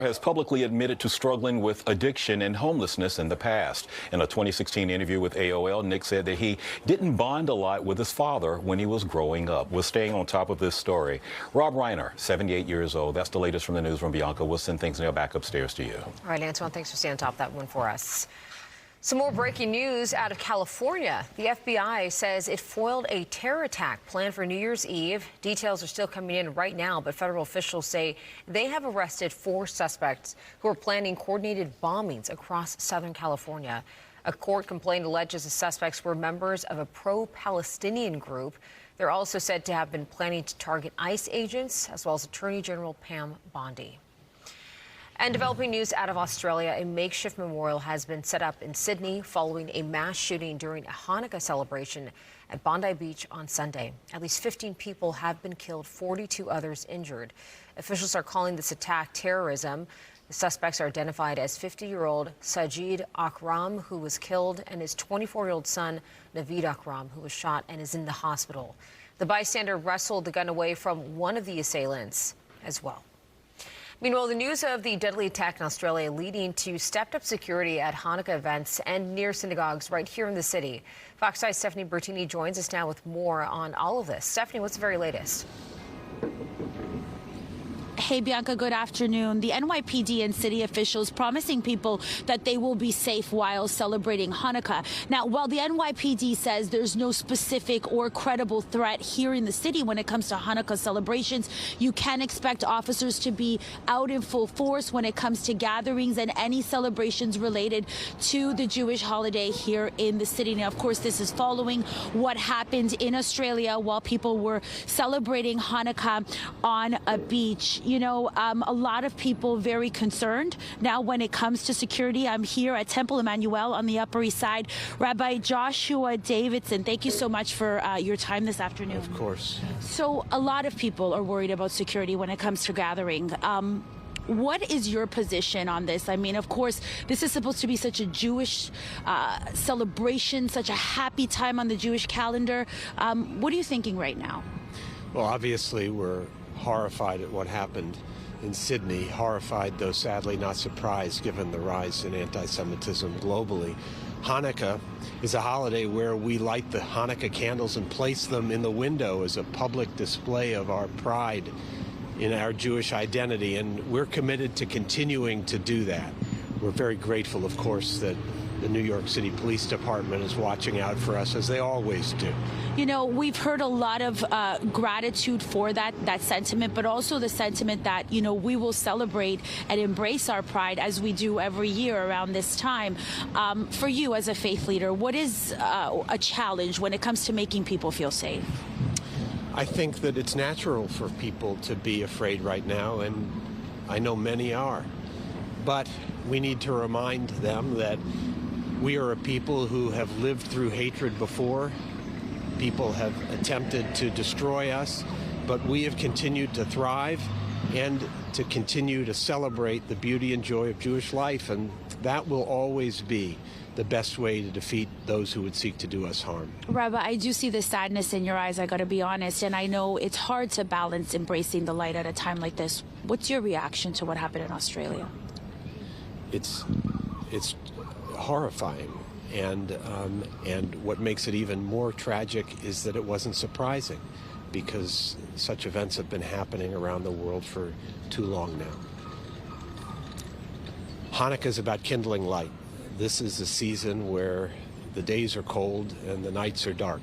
Has publicly admitted to struggling with addiction and homelessness in the past. In a 2016 interview with AOL, Nick said that he didn't bond a lot with his father when he was growing up. We're staying on top of this story. Rob Reiner, 78 years old. That's the latest from the newsroom. Bianca, we'll send things now back upstairs to you. All right, Antoine, thanks for staying on top of that one for us. Some more breaking news out of California. The FBI says it foiled a terror attack planned for New Year's Eve. Details are still coming in right now, but federal officials say they have arrested 4 suspects who are planning coordinated bombings across Southern California. A court complaint alleges the suspects were members of a pro-Palestinian group. They're also said to have been planning to target ICE agents, as well as Attorney General Pam Bondi. And developing news out of Australia, a makeshift memorial has been set up in Sydney following a mass shooting during a Hanukkah celebration at Bondi Beach on Sunday. At least 15 people have been killed, 42 others injured. Officials are calling this attack terrorism. The suspects are identified as 50-year-old Sajid Akram, who was killed, and his 24-year-old son, Naveed Akram, who was shot and is in the hospital. The bystander wrestled the gun away from one of the assailants as well. Meanwhile, the news of the deadly attack in Australia leading to stepped-up security at Hanukkah events and near synagogues right here in the city. Fox 5's Stephanie Bertini joins us now with more on all of this. Stephanie, what's the very latest? Hey, Bianca, good afternoon. The NYPD and city officials promising people that they will be safe while celebrating Hanukkah. Now, while the NYPD says there's no specific or credible threat here in the city when it comes to Hanukkah celebrations, you can expect officers to be out in full force when it comes to gatherings and any celebrations related to the Jewish holiday here in the city. Now, of course, this is following what happened in Australia while people were celebrating Hanukkah on a beach. You know, a lot of people very concerned now when it comes to security. I'm here at Temple Emmanuel on the Upper East Side. Rabbi Joshua Davidson, thank you so much for your time this afternoon. Of course. So a lot of people are worried about security when it comes to gathering. What is your position on this? I mean, of course, this is supposed to be such a Jewish celebration, such a happy time on the Jewish calendar. What are you thinking right now? Well, obviously, we're horrified at what happened in Sydney, horrified, though sadly not surprised, given the rise in anti-Semitism globally. Hanukkah is a holiday where we light the Hanukkah candles and place them in the window as a public display of our pride in our Jewish identity, and we're committed to continuing to do that. We're very grateful, of course, that the New York City Police Department is watching out for us, as they always do. You know, we've heard a lot of gratitude for that sentiment, but also the sentiment that, you know, we will celebrate and embrace our pride as we do every year around this time. For you as a faith leader, what is a challenge when it comes to making people feel safe? I think that it's natural for people to be afraid right now, and I know many are. But we need to remind them that we are a people who have lived through hatred before. People have attempted to destroy us, but we have continued to thrive and to continue to celebrate the beauty and joy of Jewish life, and that will always be the best way to defeat those who would seek to do us harm. Rabbi, I do see the sadness in your eyes, I gotta be honest, and I know it's hard to balance embracing the light at a time like this. What's your reaction to what happened in Australia? It's horrifying, and what makes it even more tragic is that it wasn't surprising, because such events have been happening around the world for too long now. Hanukkah is about kindling light. This is a season where the days are cold and the nights are dark.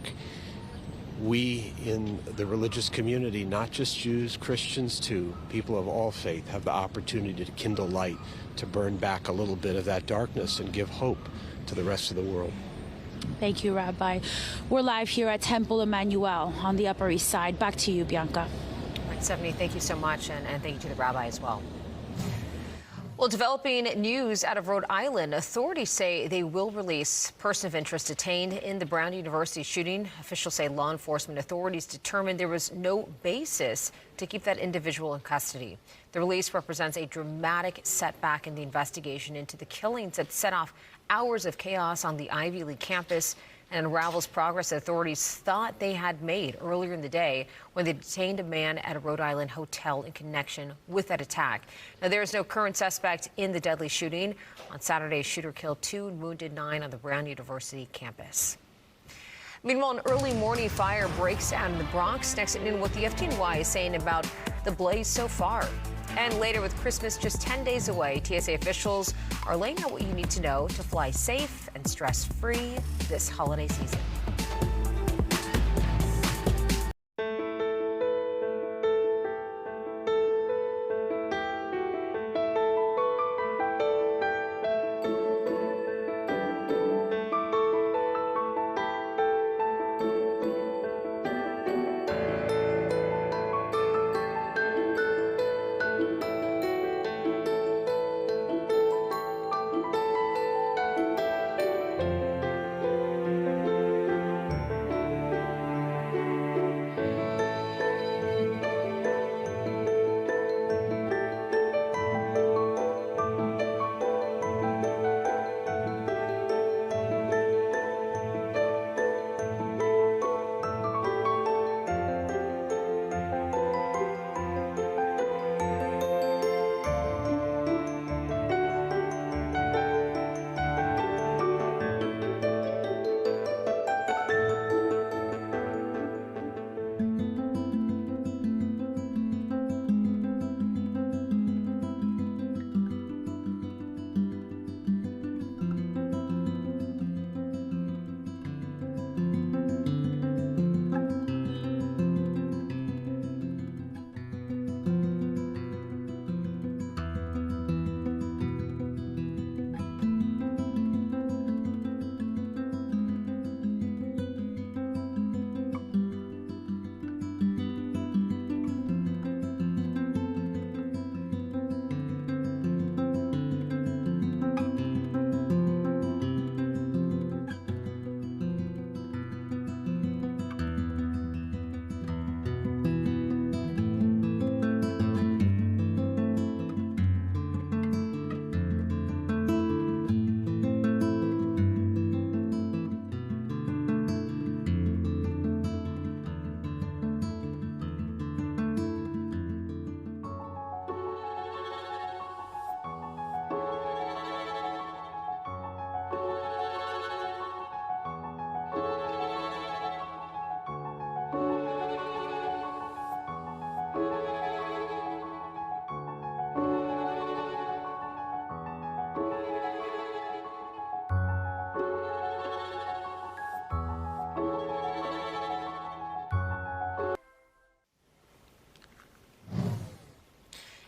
We in the religious community, not just Jews, Christians too, people of all faith, have the opportunity to kindle light, to burn back a little bit of that darkness and give hope to the rest of the world. Thank you, Rabbi. We're live here at Temple Emmanuel on the Upper East Side. Back to you, Bianca. All right, Stephanie, thank you so much, and thank you to the rabbi as well. Well, developing news out of Rhode Island, authorities say they will release person of interest detained in the Brown University shooting. Officials say law enforcement authorities determined there was no basis to keep that individual in custody. The release represents a dramatic setback in the investigation into the killings that set off hours of chaos on the Ivy League campus. and unravels progress authorities thought they had made earlier in the day when they detained a man at a Rhode Island hotel in connection with that attack. Now, there is no current suspect in the deadly shooting. On Saturday, a shooter killed 2 and wounded 9 on the Brown University campus. Meanwhile, an early morning fire breaks out in the Bronx. Next at noon, what the FDNY is saying about the blaze so far. And later, with Christmas just 10 days away, TSA officials are laying out what you need to know to fly safe and stress-free this holiday season.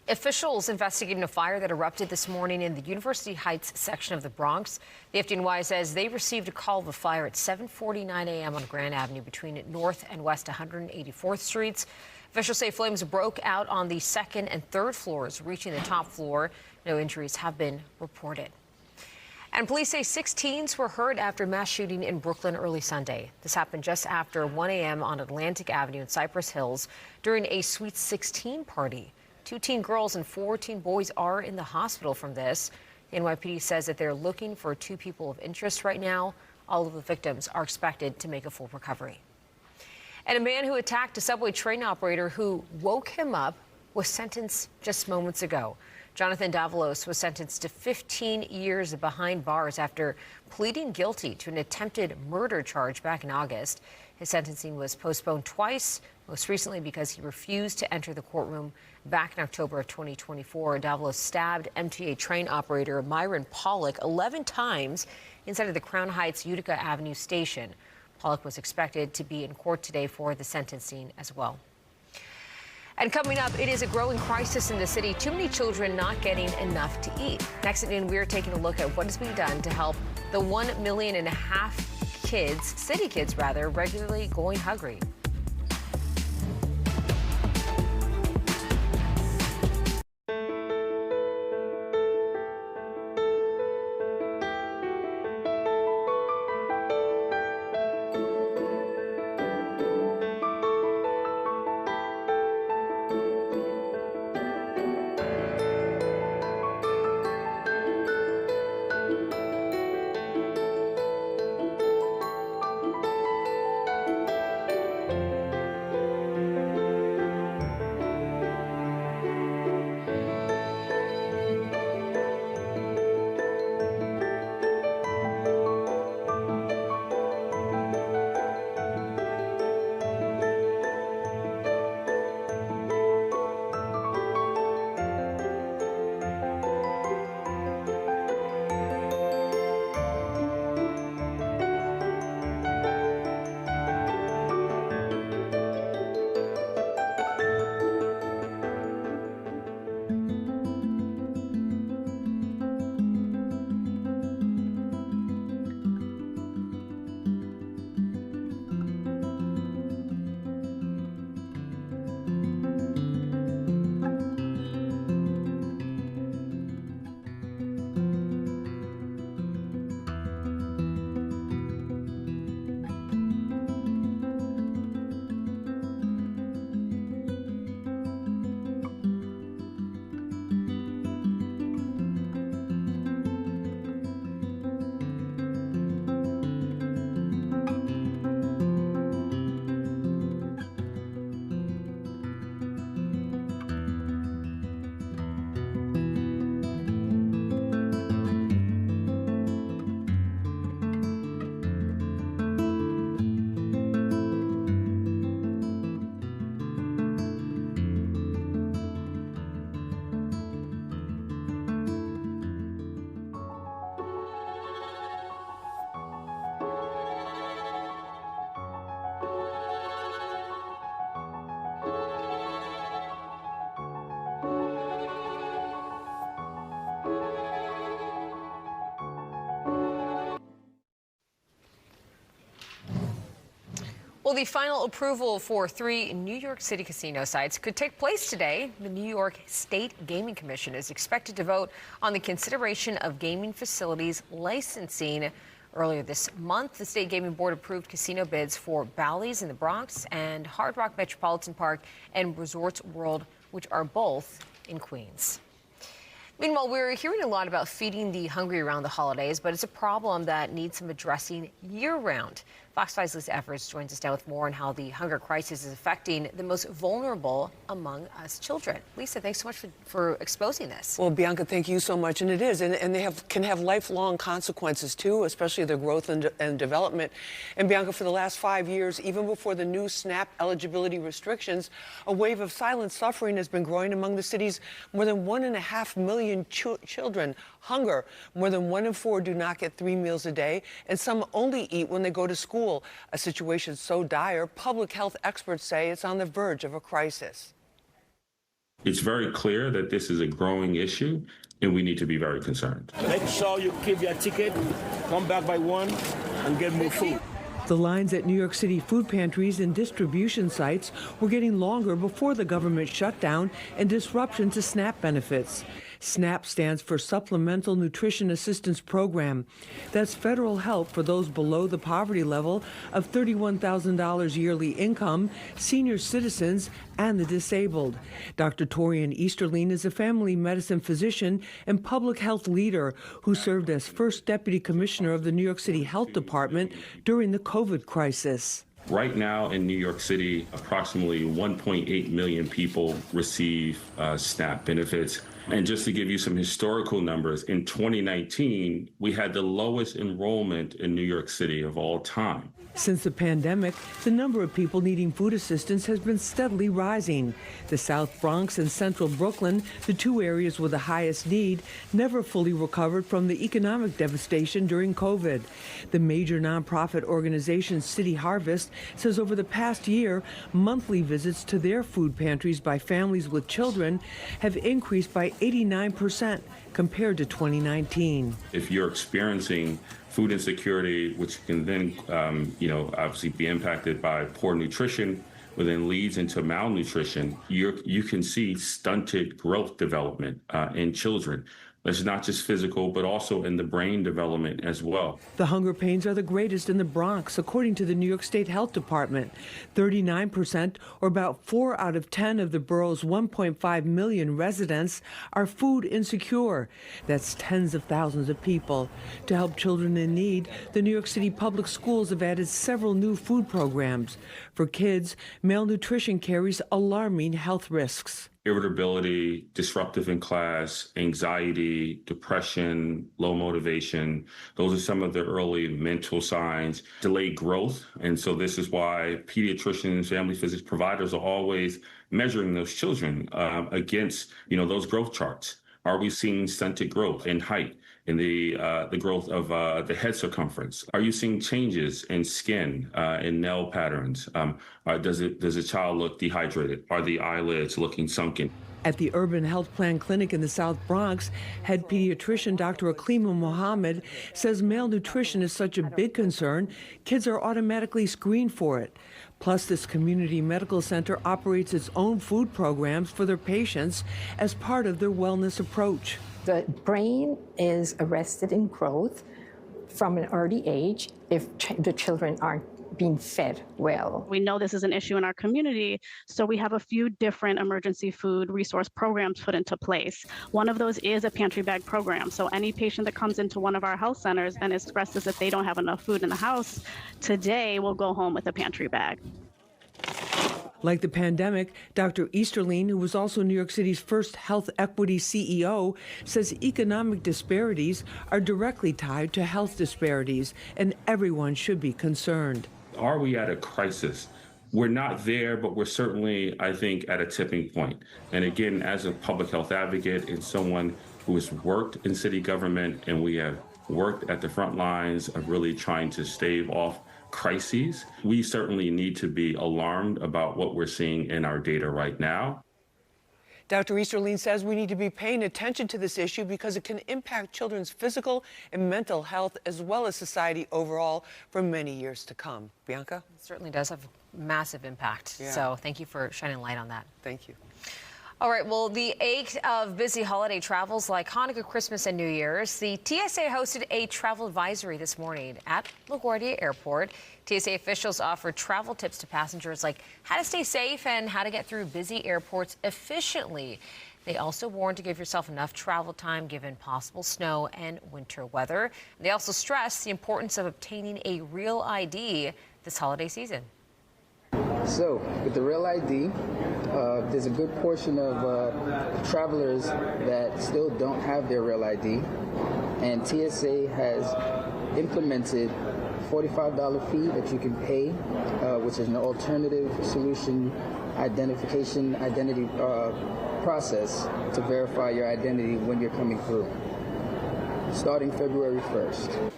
Officials investigating a fire that erupted this morning in the University Heights section of the Bronx. The FDNY says they received a call of a fire at 7:49 a.m. on Grand Avenue between North and West 184th Streets. Officials say flames broke out on the second and third floors, reaching the top floor. No injuries have been reported. And police say 6 teens were hurt after a mass shooting in Brooklyn early Sunday. This happened just after 1 a.m. on Atlantic Avenue in Cypress Hills during a Sweet 16 party. 2 teen girls and 4 teen boys are in the hospital from this. The NYPD says that they're looking for 2 people of interest right now. All of the victims are expected to make a full recovery. And a man who attacked a subway train operator who woke him up was sentenced just moments ago. Jonathan Davalos was sentenced to 15 years behind bars after pleading guilty to an attempted murder charge back in August. His sentencing was postponed twice, most recently because he refused to enter the courtroom back in October of 2024. Davalos stabbed MTA train operator Myron Pollock 11 times inside of the Crown Heights Utica Avenue station. Pollock was expected to be in court today for the sentencing as well. And coming up, it is a growing crisis in the city. Too many children not getting enough to eat. Next at noon, we are taking a look at what is being done to help the 1.5 million kids, city kids rather, regularly going hungry. Well, the final approval for 3 New York City casino sites could take place today. The New York State Gaming Commission is expected to vote on the consideration of gaming facilities licensing. Earlier this month, the State Gaming Board approved casino bids for Bally's in the Bronx and Hard Rock Metropolitan Park and Resorts World, which are both in Queens. Meanwhile, we're hearing a lot about feeding the hungry around the holidays, but it's a problem that needs some addressing year-round. Fox 5's Lisa Evers joins us now with more on how the hunger crisis is affecting the most vulnerable among us children. Lisa, thanks so much for exposing this. Well, Bianca, thank you so much. And it is. And they can have lifelong consequences, too, especially their growth and development. And, Bianca, for the last 5 years, even before the new SNAP eligibility restrictions, a wave of silent suffering has been growing among the city's more than 1.5 million children. Hunger. More than 1 in 4 do not get 3 meals a day, and some only eat when they go to school. A situation so dire, public health experts say it's on the verge of a crisis. It's very clear that this is a growing issue, and we need to be very concerned. Make sure you keep your ticket, come back by 1, and get more food. The lines at New York City food pantries and distribution sites were getting longer before the government shutdown and disruption to SNAP benefits. SNAP stands for Supplemental Nutrition Assistance Program. That's federal help for those below the poverty level of $31,000 yearly income, senior citizens, and the disabled. Dr. Torian Easterling is a family medicine physician and public health leader who served as first deputy commissioner of the New York City Health Department during the COVID crisis. Right now in New York City, approximately 1.8 million people receive SNAP benefits. And just to give you some historical numbers, in 2019, we had the lowest enrollment in New York City of all time. Since the pandemic, the number of people needing food assistance has been steadily rising. The South Bronx and Central Brooklyn, the 2 areas with the highest need, never fully recovered from the economic devastation during COVID. The major nonprofit organization City Harvest says over the past year, monthly visits to their food pantries by families with children have increased by 89% compared to 2019. If you're experiencing food insecurity, which can then, obviously be impacted by poor nutrition, which then leads into malnutrition, you can see stunted growth development in children. It's not just physical, but also in the brain development as well. The hunger pains are the greatest in the Bronx, according to the New York State Health Department. 39%, or about 4 out of 10 of the borough's 1.5 million residents, are food insecure. That's tens of thousands of people. To help children in need, the New York City Public Schools have added several new food programs. For kids, malnutrition carries alarming health risks. Irritability, disruptive in class, anxiety, depression, low motivation. Those are some of the early mental signs. Delayed growth. And so this is why pediatricians, family physicians, providers are always measuring those children against, those growth charts. Are we seeing stunted growth in height, in the growth of the head circumference? Are you seeing changes in skin, in nail patterns? Does a child look dehydrated? Are the eyelids looking sunken? At the Urban Health Plan Clinic in the South Bronx, head pediatrician Dr. Aklima Mohammed says malnutrition is such a big concern, kids are automatically screened for it. Plus, this community medical center operates its own food programs for their patients as part of their wellness approach. The brain is arrested in growth from an early age if the children aren't being fed well. We know this is an issue in our community, so we have a few different emergency food resource programs put into place. One of those is a pantry bag program. So any patient that comes into one of our health centers and expresses that they don't have enough food in the house, today will go home with a pantry bag. Like the pandemic, Dr. Easterling, who was also New York City's first health equity CEO, says economic disparities are directly tied to health disparities, and everyone should be concerned. Are we at a crisis? We're not there, but we're certainly, I think, at a tipping point. And again, as a public health advocate and someone who has worked in city government, and we have worked at the front lines of really trying to stave off crises, we certainly need to be alarmed about what we're seeing in our data right now. Dr. Easterling says we need to be paying attention to this issue because it can impact children's physical and mental health as well as society overall for many years to come. Bianca? It certainly does have massive impact. Yeah. So thank you for shining light on that. Thank you. All right, well, the ache of busy holiday travels like Hanukkah, Christmas, and New Year's. The TSA hosted a travel advisory this morning at LaGuardia Airport. TSA officials offered travel tips to passengers like how to stay safe and how to get through busy airports efficiently. They also warned to give yourself enough travel time given possible snow and winter weather. They also stressed the importance of obtaining a real ID this holiday season. So, with the Real ID, there's a good portion of travelers that still don't have their Real ID, and TSA has implemented $45 fee that you can pay, which is an alternative solution identity process to verify your identity when you're coming through, starting February 1st.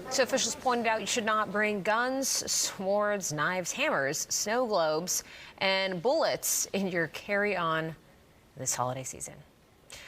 So officials pointed out you should not bring guns, swords, knives, hammers, snow globes, and bullets in your carry-on this holiday season. All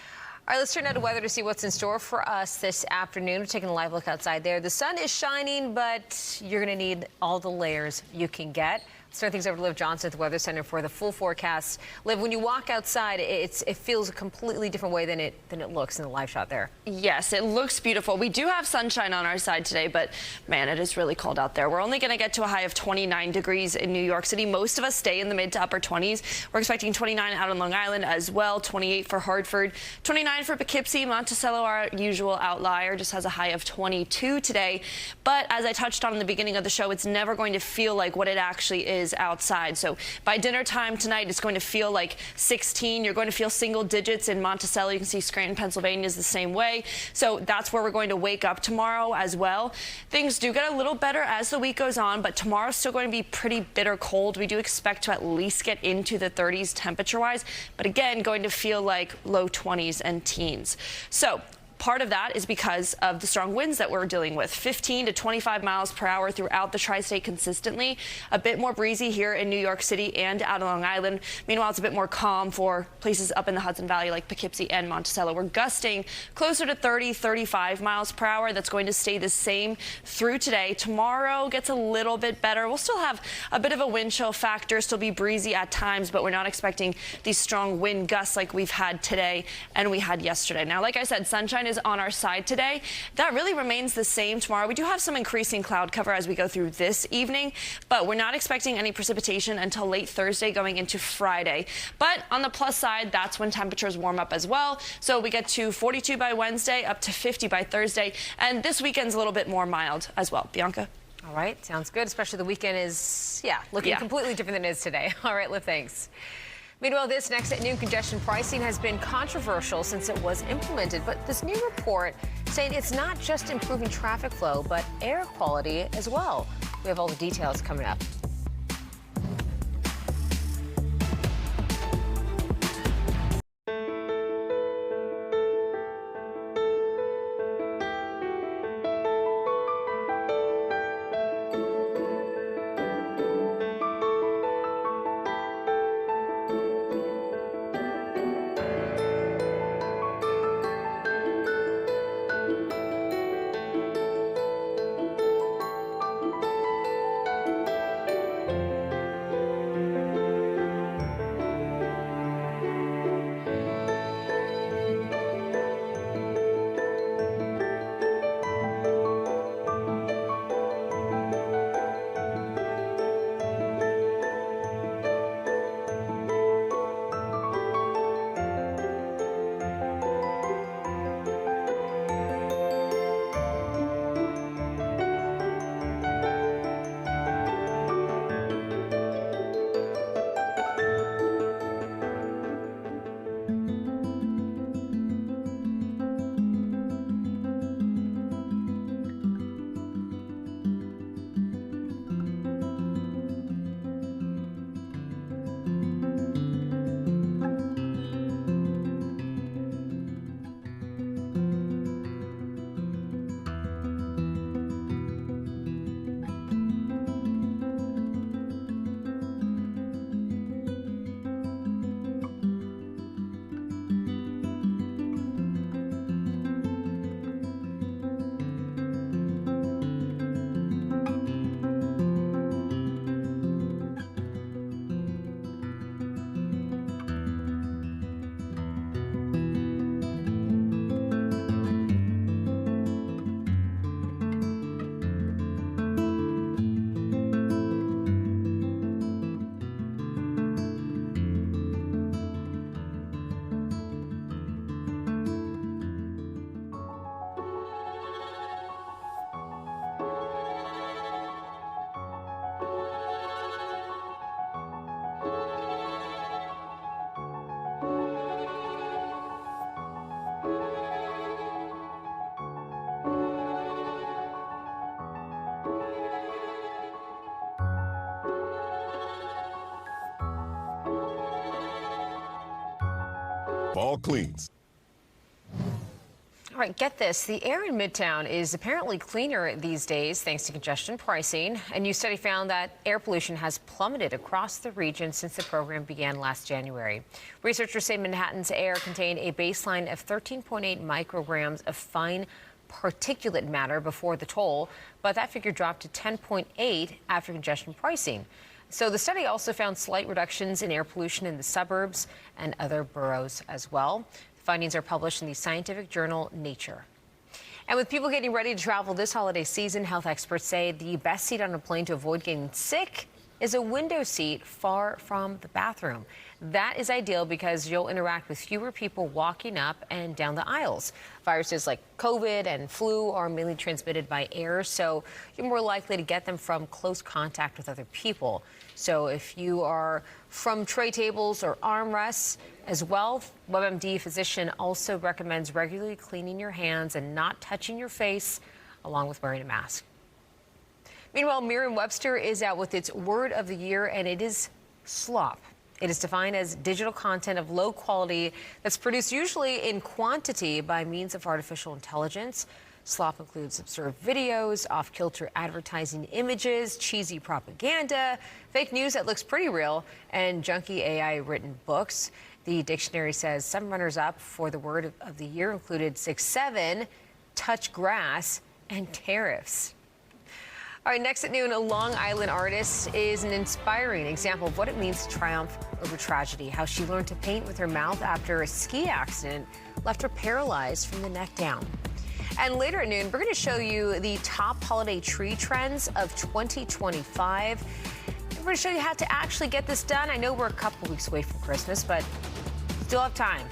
right, let's turn now to weather to see what's in store for us this afternoon. We're taking a live look outside there. The sun is shining, but you're going to need all the layers you can get. Let's turn things over to Liv Johnson at the Weather Center for the full forecast. Liv, when you walk outside, it feels a completely different way than it looks in the live shot there. Yes, it looks beautiful. We do have sunshine on our side today, but man, it is really cold out there. We're only going to get to a high of 29 degrees in New York City. Most of us stay in the mid to upper 20s. We're expecting 29 out on Long Island as well, 28 for Hartford, 29 for Poughkeepsie. Monticello, our usual outlier, just has a high of 22 today. But as I touched on in the beginning of the show, it's never going to feel like what it actually is outside. So by dinner time tonight, it's going to feel like 16. You're going to feel single digits in Monticello. You can see Scranton, Pennsylvania is the same way. So that's where we're going to wake up tomorrow as well. Things do get a little better as the week goes on, but tomorrow's still going to be pretty bitter cold. We do expect to at least get into the 30s temperature-wise, but again, going to feel like low 20s and teens. So part of that is because of the strong winds that we're dealing with, 15 to 25 miles per hour throughout the tri-state consistently. A bit more breezy here in New York City and out on Long Island. Meanwhile, it's a bit more calm for places up in the Hudson Valley like Poughkeepsie and Monticello. We're gusting closer to 30, 35 miles per hour. That's going to stay the same through today. Tomorrow gets a little bit better. We'll still have a bit of a wind chill factor, still be breezy at times, but we're not expecting these strong wind gusts like we've had today and we had yesterday. Now, like I said, sunshine is on our side today. That really remains the same tomorrow. We do have some increasing cloud cover as we go through this evening, but we're not expecting any precipitation until late Thursday going into Friday. But on the plus side, that's when temperatures warm up as well. So we get to 42 by Wednesday, up to 50 by Thursday, and this weekend's a little bit more mild as well. Bianca? All right, sounds good, especially the weekend is, looking completely different than it is today. All right, Liv, thanks. Meanwhile, this next at noon congestion pricing has been controversial since it was implemented, but this new report saying it's not just improving traffic flow, but air quality as well. We have all the details coming up. fall cleans. All right, get this. The air in Midtown is apparently cleaner these days thanks to congestion pricing. A new study found that air pollution has plummeted across the region since the program began last January. Researchers say Manhattan's air contained a baseline of 13.8 micrograms of fine particulate matter before the toll, but that figure dropped to 10.8 after congestion pricing. So the study also found slight reductions in air pollution in the suburbs and other boroughs as well. Findings are published in the scientific journal Nature. And with people getting ready to travel this holiday season, health experts say the best seat on a plane to avoid getting sick is a window seat far from the bathroom. That is ideal because you'll interact with fewer people walking up and down the aisles. Viruses like COVID and flu are mainly transmitted by air, so you're more likely to get them from close contact with other people. So if you are from tray tables or armrests as well, WebMD physician also recommends regularly cleaning your hands and not touching your face, along with wearing a mask. Meanwhile, Merriam-Webster is out with its word of the year, and it is slop. It is defined as digital content of low quality that's produced usually in quantity by means of artificial intelligence. Slop includes absurd videos, off-kilter advertising images, cheesy propaganda, fake news that looks pretty real, and junky AI-written books. The dictionary says some runners-up for the word of the year included 6'7", touch grass, and tariffs. All right, next at noon, a Long Island artist is an inspiring example of what it means to triumph over tragedy, how she learned to paint with her mouth after a ski accident left her paralyzed from the neck down. And later at noon, we're going to show you the top holiday tree trends of 2025. We're going to show you how to actually get this done. I know we're a couple weeks away from Christmas, but still have time.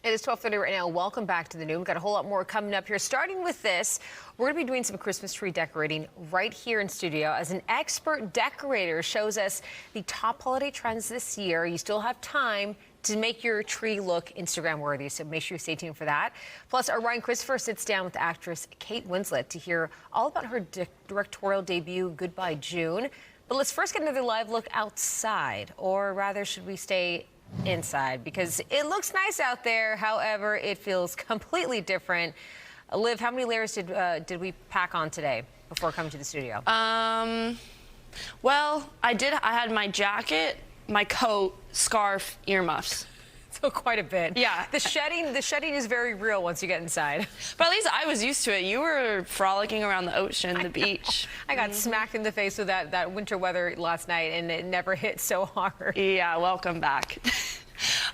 It is 12:30 right now. Welcome back to the Noon. We've got a whole lot more coming up here. Starting with this, we're going to be doing some Christmas tree decorating right here in studio as an expert decorator shows us the top holiday trends this year. You still have time to make your tree look Instagram worthy, so make sure you stay tuned for that. Plus, our Ryan Christopher sits down with actress Kate Winslet to hear all about her directorial debut, Goodbye June. But let's first get another live look outside, or rather, should we stay inside? Because it looks nice out there. However, it feels completely different Liv, how many layers did we pack on today before coming to the studio? Well, I had my jacket, my coat, scarf, earmuffs. So quite a bit. Yeah. The shedding is very real once you get inside. But at least I was used to it. You were frolicking around the ocean, the beach. I got smacked in the face with that winter weather last night, and it never hit so hard. Yeah, welcome back.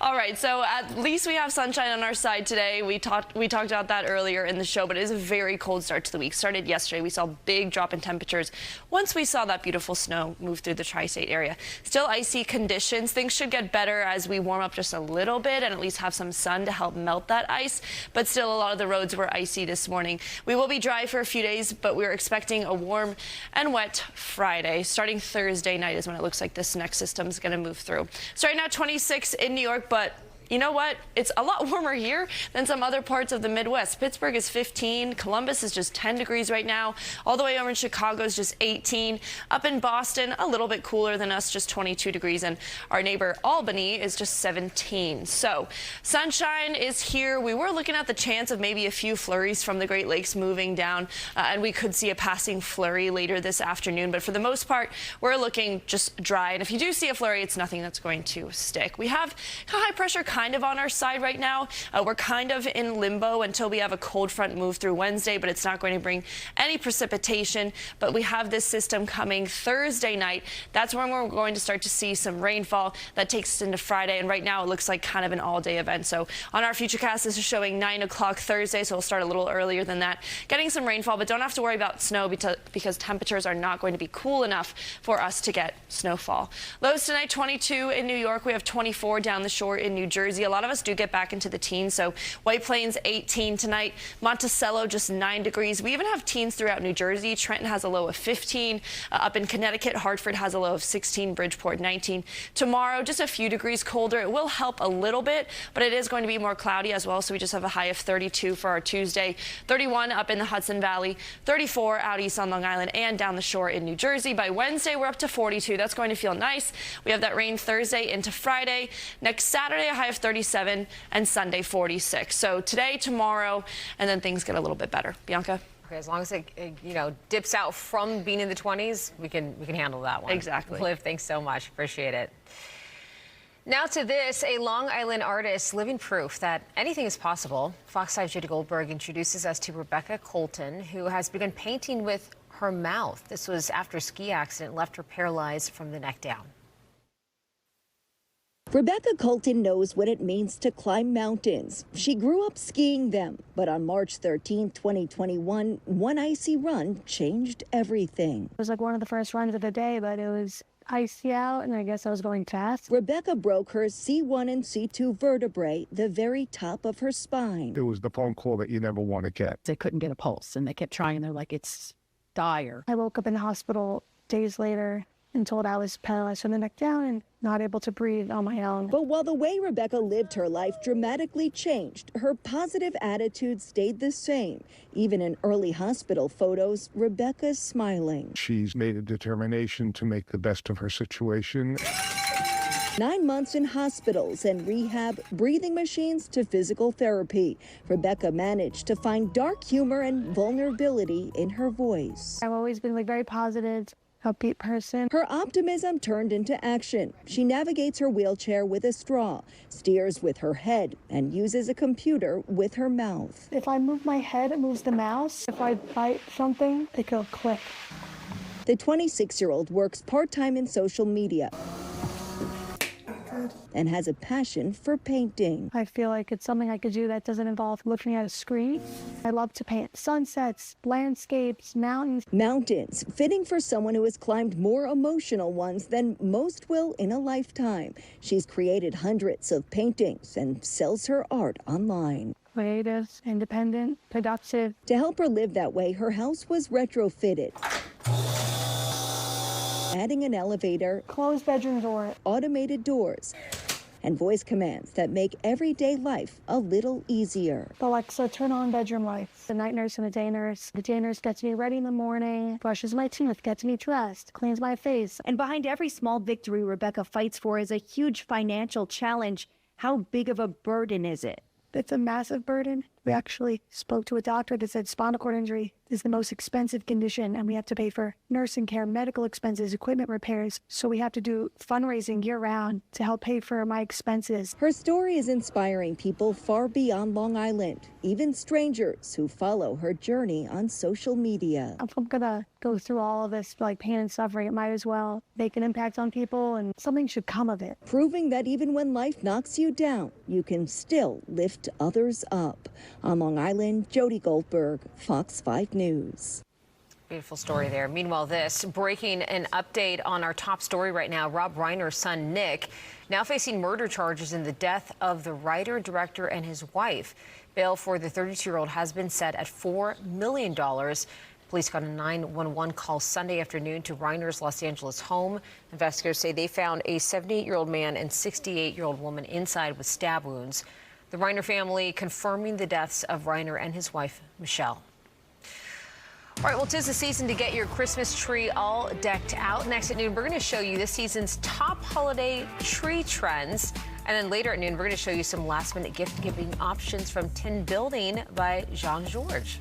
All right, so at least we have sunshine on our side today. We talked about that earlier in the show, but it is a very cold start to the week. Started yesterday. We saw a big drop in temperatures once we saw that beautiful snow move through the tri-state area. Still icy conditions. Things should get better as we warm up just a little bit and at least have some sun to help melt that ice, but still a lot of the roads were icy this morning. We will be dry for a few days, but we're expecting a warm and wet Friday. Starting Thursday night is when it looks like this next system is going to move through. So right now 26 in New York, but you know what? It's a lot warmer here than some other parts of the Midwest. Pittsburgh is 15. Columbus is just 10 degrees right now. All the way over in Chicago is just 18. Up in Boston, a little bit cooler than us, just 22 degrees. And our neighbor Albany is just 17. So sunshine is here. We were looking at the chance of maybe a few flurries from the Great Lakes moving down, and we could see a passing flurry later this afternoon. But for the most part, we're looking just dry. And if you do see a flurry, it's nothing that's going to stick. We have high pressure kind of on our side right now. We're kind of in limbo until we have a cold front move through Wednesday, but it's not going to bring any precipitation. But we have this system coming Thursday night. That's when we're going to start to see some rainfall that takes us into Friday. And right now it looks like kind of an all-day event. So on our futurecast, this is showing 9 o'clock Thursday, so we'll start a little earlier than that. Getting some rainfall, but don't have to worry about snow because temperatures are not going to be cool enough for us to get snowfall. Lows tonight, 22 in New York. We have 24 down the shore in New Jersey. A lot of us do get back into the teens, so White Plains 18 tonight, Monticello just 9 degrees. We even have teens throughout New Jersey. Trenton has a low of 15. Up in Connecticut, Hartford has a low of 16, Bridgeport 19. Tomorrow, just a few degrees colder. It will help a little bit, but it is going to be more cloudy as well, so we just have a high of 32 for our Tuesday. 31 up in the Hudson Valley, 34 out east on Long Island and down the shore in New Jersey. By Wednesday, we're up to 42. That's going to feel nice. We have that rain Thursday into Friday. Next Saturday, a high of 37, and Sunday 46. So today, tomorrow, and then things get a little bit better. Bianca? Okay, as long as it dips out from being in the 20s, we can handle that one. Exactly. Liv, thanks so much. Appreciate it. Now to this, a Long Island artist living proof that anything is possible. Fox 5's Judy Goldberg introduces us to Rebecca Colton, who has begun painting with her mouth. This was after a ski accident left her paralyzed from the neck down. Rebecca Colton knows what it means to climb mountains. She grew up skiing them, but on March 13, 2021, one icy run changed everything. It was like one of the first runs of the day, but it was icy out, and I guess I was going fast. Rebecca broke her C1 and C2 vertebrae, the very top of her spine. It was the phone call that you never want to get. They couldn't get a pulse, and they kept trying. They're like, it's dire. I woke up in the hospital days later and told I was paralyzed from the neck down and not able to breathe on my own. But while the way Rebecca lived her life dramatically changed, her positive attitude stayed the same. Even in early hospital photos, Rebecca's smiling. She's made a determination to make the best of her situation. 9 months in hospitals and rehab, breathing machines to physical therapy. Rebecca managed to find dark humor and vulnerability in her voice. I've always been very positive, upbeat person. Her optimism turned into action. She navigates her wheelchair with a straw, steers with her head, and uses a computer with her mouth. If I move my head, it moves the mouse. If I bite something, it will click. The 26-year-old works part-time in social media and has a passion for painting. I feel like it's something I could do that doesn't involve looking at a screen. I love to paint sunsets, landscapes, mountains. Mountains, fitting for someone who has climbed more emotional ones than most will in a lifetime. She's created hundreds of paintings and sells her art online. Creative, independent, productive. To help her live that way, her house was retrofitted, adding an elevator, closed bedroom door, automated doors, and voice commands that make everyday life a little easier. Alexa, turn on bedroom lights. The night nurse and the day nurse. The day nurse gets me ready in the morning, brushes my teeth, gets me dressed, cleans my face. And behind every small victory Rebecca fights for is a huge financial challenge. How big of a burden is it? It's a massive burden. We actually spoke to a doctor that said spinal cord injury is the most expensive condition, and we have to pay for nursing care, medical expenses, equipment repairs. So we have to do fundraising year-round to help pay for my expenses. Her story is inspiring people far beyond Long Island, even strangers who follow her journey on social media. If I'm gonna go through all of this like pain and suffering, it might as well make an impact on people, and something should come of it. Proving that even when life knocks you down, you can still lift others up. On Long Island, Jody Goldberg, Fox 5 News. Beautiful story there. Meanwhile, this breaking an update on our top story right now. Rob Reiner's son, Nick, now facing murder charges in the death of the writer, director, and his wife. Bail for the 32-year-old has been set at $4 million. Police got a 911 call Sunday afternoon to Reiner's Los Angeles home. Investigators say they found a 78-year-old man and 68-year-old woman inside with stab wounds. The Reiner family confirming the deaths of Reiner and his wife, Michele. All right, well, 'tis the season to get your Christmas tree all decked out. Next at noon, we're going to show you this season's top holiday tree trends. And then later at noon, we're going to show you some last-minute gift-giving options from Tin Building by Jean-Georges.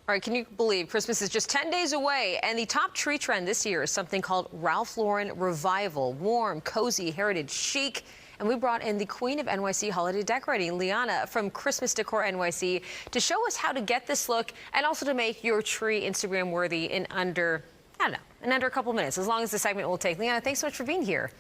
All right, can you believe Christmas is just 10 days away, and the top tree trend this year is something called Ralph Lauren Revival. Warm, cozy, heritage chic. And we brought in the queen of NYC holiday decorating, Liana from Christmas Decor NYC, to show us how to get this look and also to make your tree Instagram worthy in under, I don't know, in under a couple minutes, as long as the segment will take. Liana, thanks so much for being here.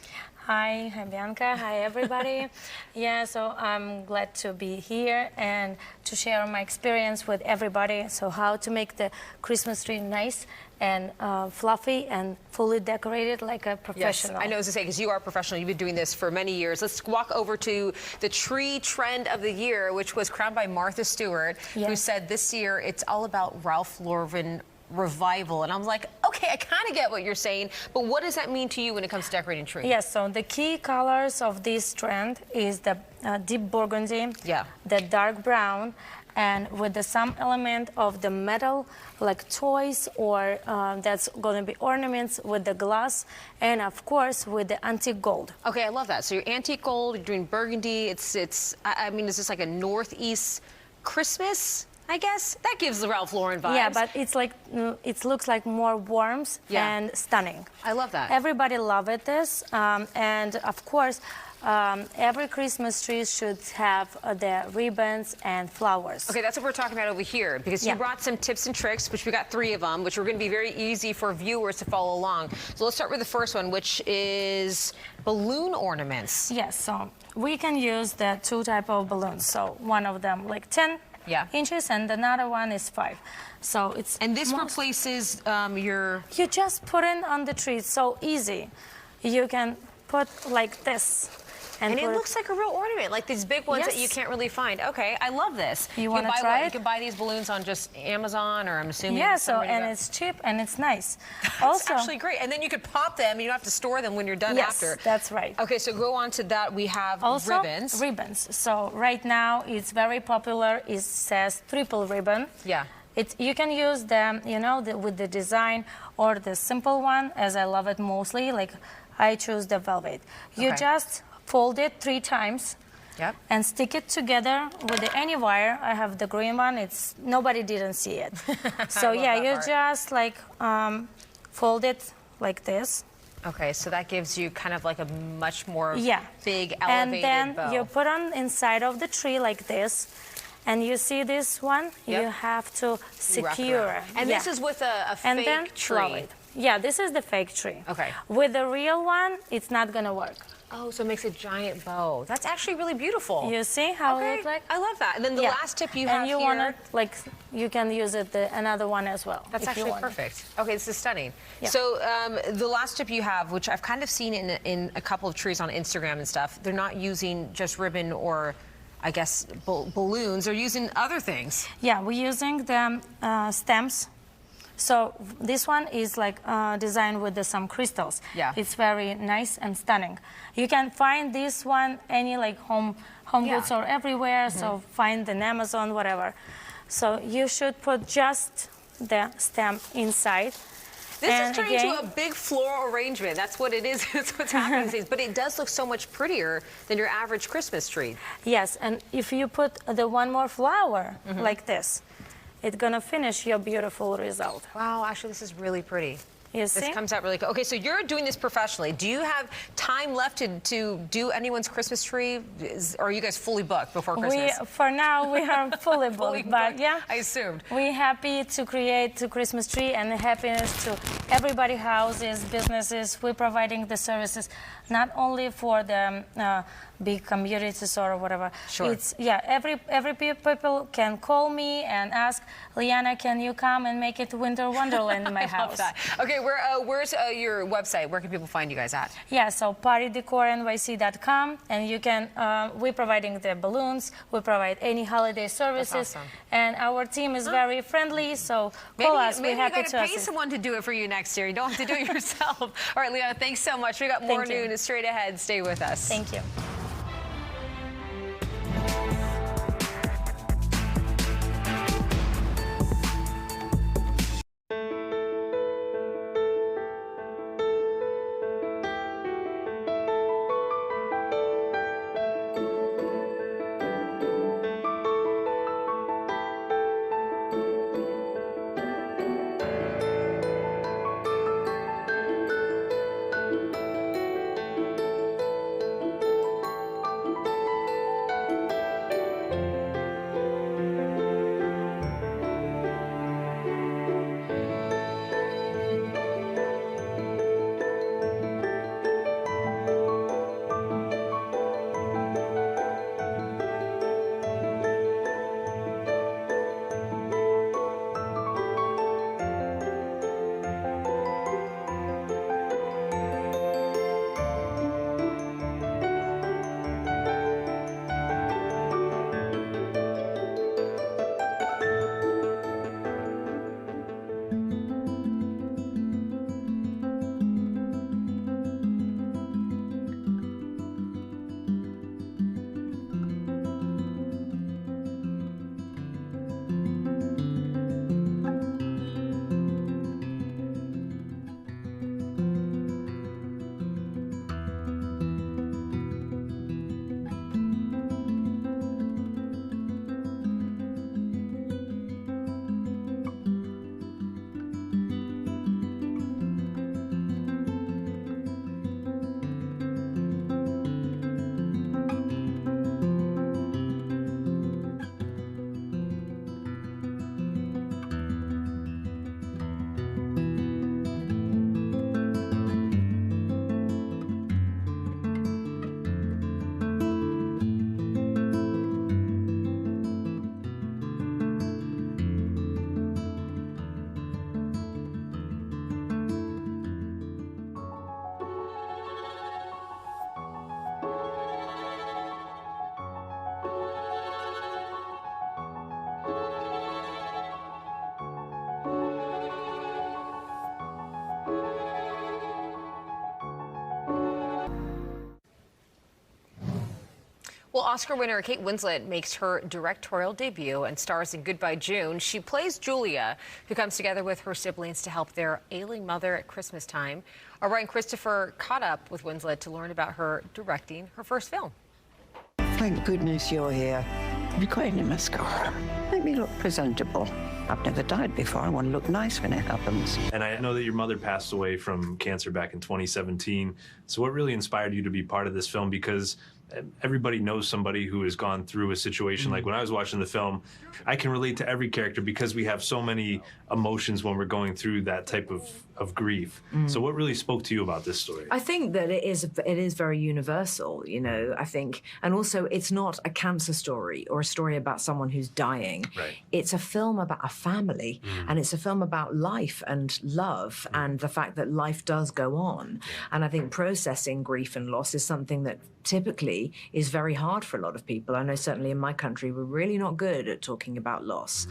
Hi, Bianca. Hi, everybody. Yeah, so I'm glad to be here and to share my experience with everybody. So how to make the Christmas tree nice and fluffy and fully decorated like a professional. Yes, I know as I say, because you are a professional. You've been doing this for many years. Let's walk over to the tree trend of the year, which was crowned by Martha Stewart, who said this year it's all about Ralph Lauren revival. And I'm like, okay, I kind of get what you're saying, but what does that mean to you when it comes to decorating trees? Yes, so the key colors of this trend is the deep burgundy, the dark brown, and with some element of the metal, like toys, or that's going to be ornaments with the glass, and of course with the antique gold. Okay, I love that. So you're antique gold, you're doing burgundy. I mean, is this like a Northeast Christmas? I guess that gives the Ralph Lauren vibes. Yeah, but it's like it looks like more warmth and stunning. I love that. Everybody loved this, and of course, every Christmas tree should have the ribbons and flowers. Okay, that's what we're talking about over here, because you brought some tips and tricks, which we got 3 of them, which are going to be very easy for viewers to follow along. So let's start with the first one, which is balloon ornaments. Yes, so we can use the 2 type of balloons. So one of them like 10 inches, and another one is 5. So it's this replaces your. You just put it on the tree. It's so easy. You can put like this. And it looks like a real ornament, like these big ones that you can't really find. Okay, I love this. You want to try it? You can buy these balloons on just Amazon, or I'm assuming. Yeah, so, and it's cheap and it's nice. That's actually great. And then you could pop them, and you don't have to store them when you're done after. Yes, that's right. Okay, so go on to that. We have also, ribbons. Ribbons. So right now it's very popular. It says triple ribbon. Yeah. You can use them, you know, with the design, or the simple one, as I love it mostly. Like I choose the velvet. You just fold it 3 times and stick it together with any wire. I have the green one. Nobody didn't see it. So yeah, you just like fold it like this. Okay, so that gives you kind of like a much more big elevated and then bow. You put on inside of the tree like this. And you see this one? You have to secure. And this is with a fake tree. Yeah, this is the fake tree. Okay. With the real one, it's not gonna work. Oh, so it makes a giant bow. That's actually really beautiful. You see how it looks like? I love that. And then the last tip you have and you here. want to, like, you can use it another one as well. That's actually perfect. Okay, this is stunning. Yeah. So the last tip you have, which I've kind of seen in a couple of trees on Instagram and stuff, they're not using just ribbon or, I guess, balloons. They're using other things. Yeah, we're using the stems. So this one is like designed with some crystals. Yeah. It's very nice and stunning. You can find this one any like home goods or everywhere. So find an Amazon, whatever. So you should put just the stem inside. This is turning into a big floral arrangement. That's what it is. That's what's happening these days. But it does look so much prettier than your average Christmas tree. Yes, and if you put the one more flower like this, it's gonna finish your beautiful result. Wow, actually this is really pretty. You see? This comes out really good. Okay, so you're doing this professionally. Do you have time left to do anyone's Christmas tree? Or are you guys fully booked before Christmas? For now, we are fully booked, but yeah. I assumed. We're happy to create the Christmas tree and happiness to everybody, houses, businesses. We're providing the services not only for the big communities or whatever. Sure. It's, every people can call me and ask, Liana, can you come and make it winter wonderland in my house? I love that. Okay, where's your website? Where can people find you guys at? Yeah, so partydecornyc.com, and you can, we're providing the balloons, we provide any holiday services. That's awesome. And our team is very friendly, so call us, we're happy to assist. Maybe you gotta pay someone to do it for you next year. You don't have to do it yourself. All right, Liana, thanks so much. We got more news straight ahead. Stay with us. Thank you. Well, Oscar winner Kate Winslet makes her directorial debut and stars in Goodbye June. She plays Julia, who comes together with her siblings to help their ailing mother at Christmas time. Our Ryan Christopher caught up with Winslet to learn about her directing her first film. Thank goodness you're here. Have you got any mascara? Make me look presentable. I've never died before. I want to look nice when it happens. And I know that your mother passed away from cancer back in 2017. So what really inspired you to be part of this film? Because everybody knows somebody who has gone through a situation. Like when I was watching the film, I can relate to every character because we have so many emotions when we're going through that type of grief. So what really spoke to you about this story? I think that it is very universal, you know, I think. And also it's not a cancer story or a story about someone who's dying. Right. It's a film about a family and it's a film about life and love and the fact that life does go on. And I think processing grief and loss is something that typically is very hard for a lot of people. I know certainly in my country, we're really not good at talking about loss.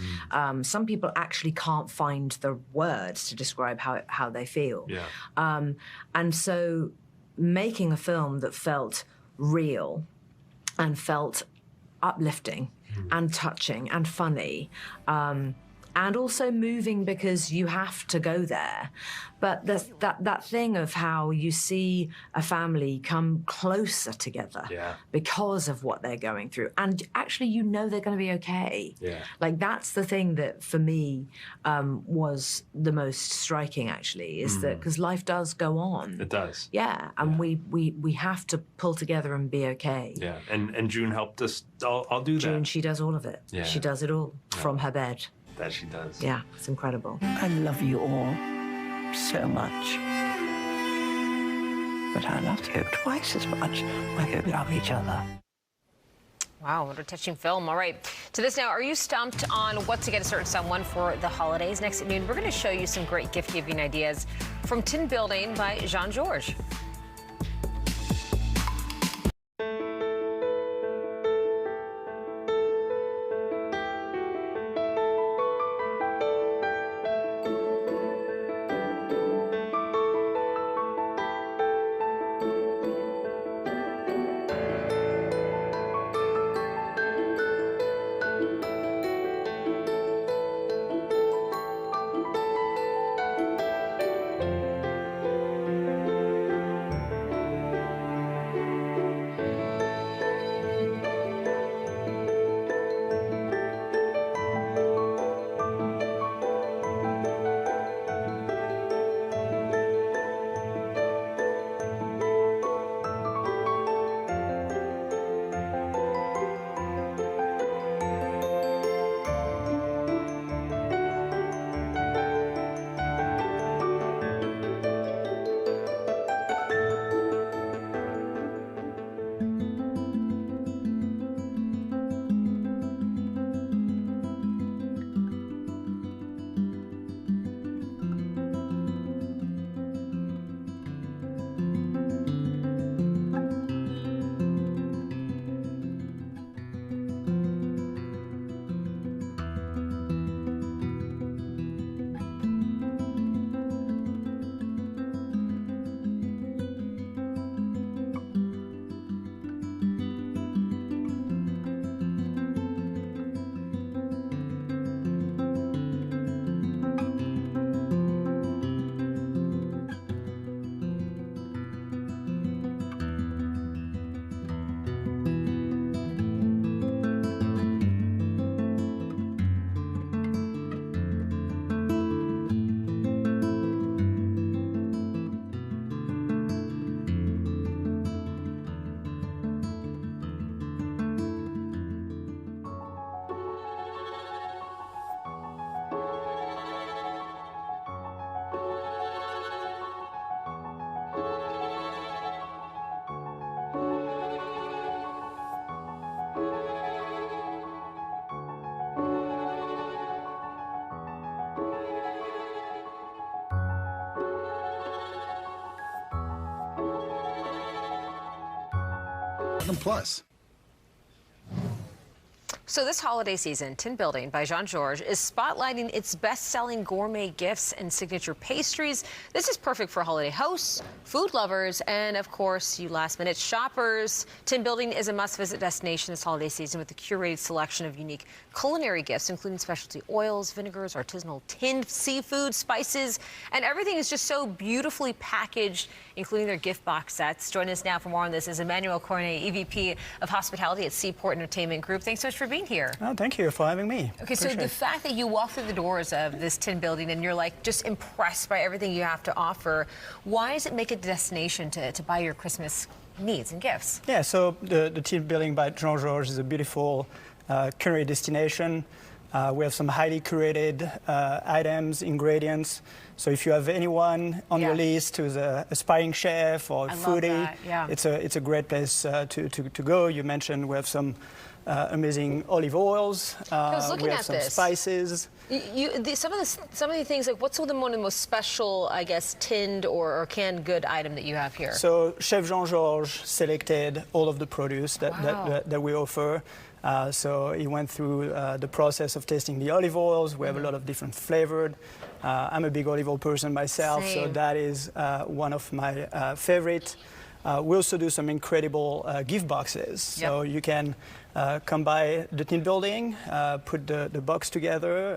Some people actually can't find the words to describe how they feel. And so making a film that felt real and felt uplifting and touching and funny, and also moving because you have to go there. But that thing of how you see a family come closer together because of what they're going through. And actually, you know they're going to be okay. Like, that's the thing that, for me, was the most striking, actually, is that because life does go on. It does. Yeah, and we have to pull together and be okay. Yeah, and June helped us. I'll do that. June, she does all of it. Yeah. She does it all from her bed. That she does. Yeah, it's incredible. I love you all so much. But I love you twice as much. I hope we love each other. Wow, what a touching film. All right, to this now, are you stumped on what to get a certain someone for the holidays? Next at noon, we're going to show you some great gift-giving ideas from Tin Building by Jean-Georges. Plus. So this holiday season, Tin Building by Jean-Georges is spotlighting its best-selling gourmet gifts and signature pastries. This is perfect for holiday hosts, food lovers, and of course, you last-minute shoppers. Tin Building is a must-visit destination this holiday season with a curated selection of unique culinary gifts, including specialty oils, vinegars, artisanal tinned seafood, spices, and everything is just so beautifully packaged, including their gift box sets. Joining us now for more on this is Emmanuel Cornet, EVP of Hospitality at Seaport Entertainment Group. Thanks so much for being here. Oh, thank you for having me. Okay, so the fact that you walk through the doors of this Tin Building and you're like just impressed by everything you have to offer, why does it make it a destination to buy your Christmas needs and gifts? Yeah, so the Tin Building by Jean-Georges is a beautiful culinary destination. We have some highly curated items, ingredients. So if you have anyone on your list who's an aspiring chef or a foodie, it's a great place to go. You mentioned we have some amazing olive oils. We have some spices. Some of the things, like what's one of the most special, I guess, tinned or canned good item that you have here? So Chef Jean-Georges selected all of the produce that we offer. So he went through the process of testing the olive oils. We have a lot of different flavored. I'm a big olive oil person myself, so that is one of my favorites. We also do some incredible gift boxes. So you can come by the Tin Building, put the box together,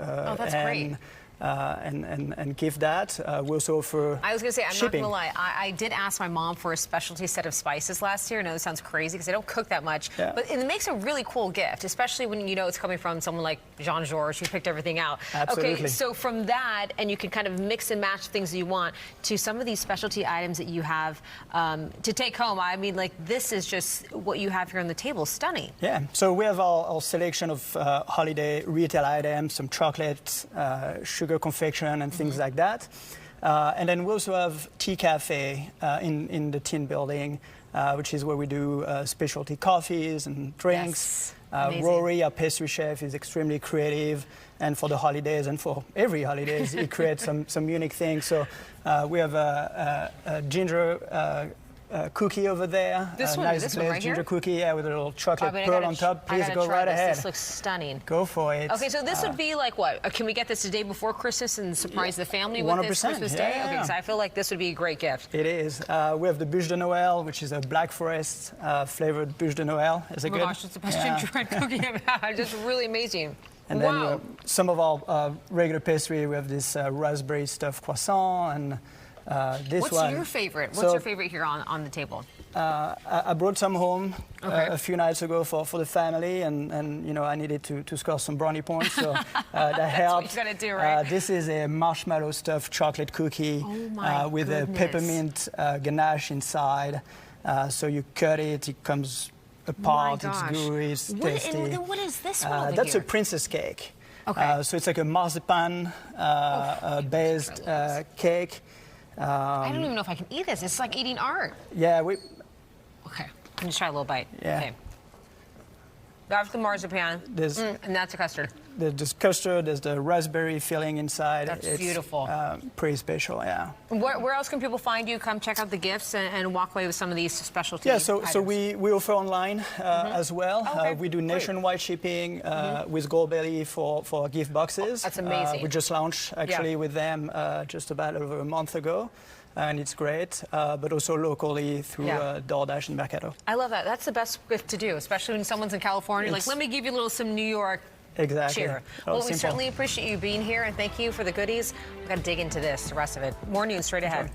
and give that. We also offer I was going to say, I'm shipping. not going to lie. I did ask my mom for a specialty set of spices last year. I know this sounds crazy because I don't cook that much, but it makes a really cool gift, especially when you know it's coming from someone like Jean-Georges who picked everything out. Absolutely. Okay, so from that, and you can kind of mix and match things that you want to some of these specialty items that you have to take home. I mean, like this is just what you have here on the table. Stunning. Yeah, so we have our selection of holiday retail items, some chocolate, sugar confection and things like that. And then we also have Tea Cafe in the Tin Building, which is where we do specialty coffees and drinks. Rory, our pastry chef, is extremely creative, and for the holidays and for every holidays, he creates some unique things. So we have a ginger cookie over there. This one, nice this one right ginger here? cookie, with a little chocolate pearl on top. Please go right ahead. This looks stunning. Go for it. Okay, so this would be like what? Can we get this the day before Christmas and surprise the family with this Christmas Day? Okay, because I feel like this would be a great gift. It is. We have the Bûche de Noël, which is a Black Forest flavored Bûche de Noël. Is it good? Oh my gosh, it's the best gingerbread cookie I've had. Just really amazing. And then some of our regular pastry, we have this raspberry stuffed croissant and this one. What's your favorite? What's your favorite here on the table? I brought some home a few nights ago for the family, and you know I needed to score some brownie points, so that helped. That's what you gotta do, right? This is a marshmallow stuffed chocolate cookie with a peppermint ganache inside. So you cut it, it comes apart, it's gooey, it's tasty. What is this one over That's here? a princess cake. Okay. So it's like a marzipan based cake. I don't even know if I can eat this. It's like eating art. Yeah, Okay, let me try a little bite. Yeah. Okay. That's the marzipan, and that's the custard. There's custard, there's the raspberry filling inside. That's beautiful. Pretty special, yeah. Where else can people find you? Come check out the gifts and walk away with some of these specialty items. So we offer online as well. We do nationwide shipping with Goldbelly for gift boxes. That's amazing. We just launched actually with them just about over a month ago. And it's great, but also locally through DoorDash and Mercado. I love that. That's the best gift to do, especially when someone's in California. Like, let me give you some New York cheer. Well, we certainly appreciate you being here, and thank you for the goodies. We've got to dig into this, the rest of it. More news straight ahead.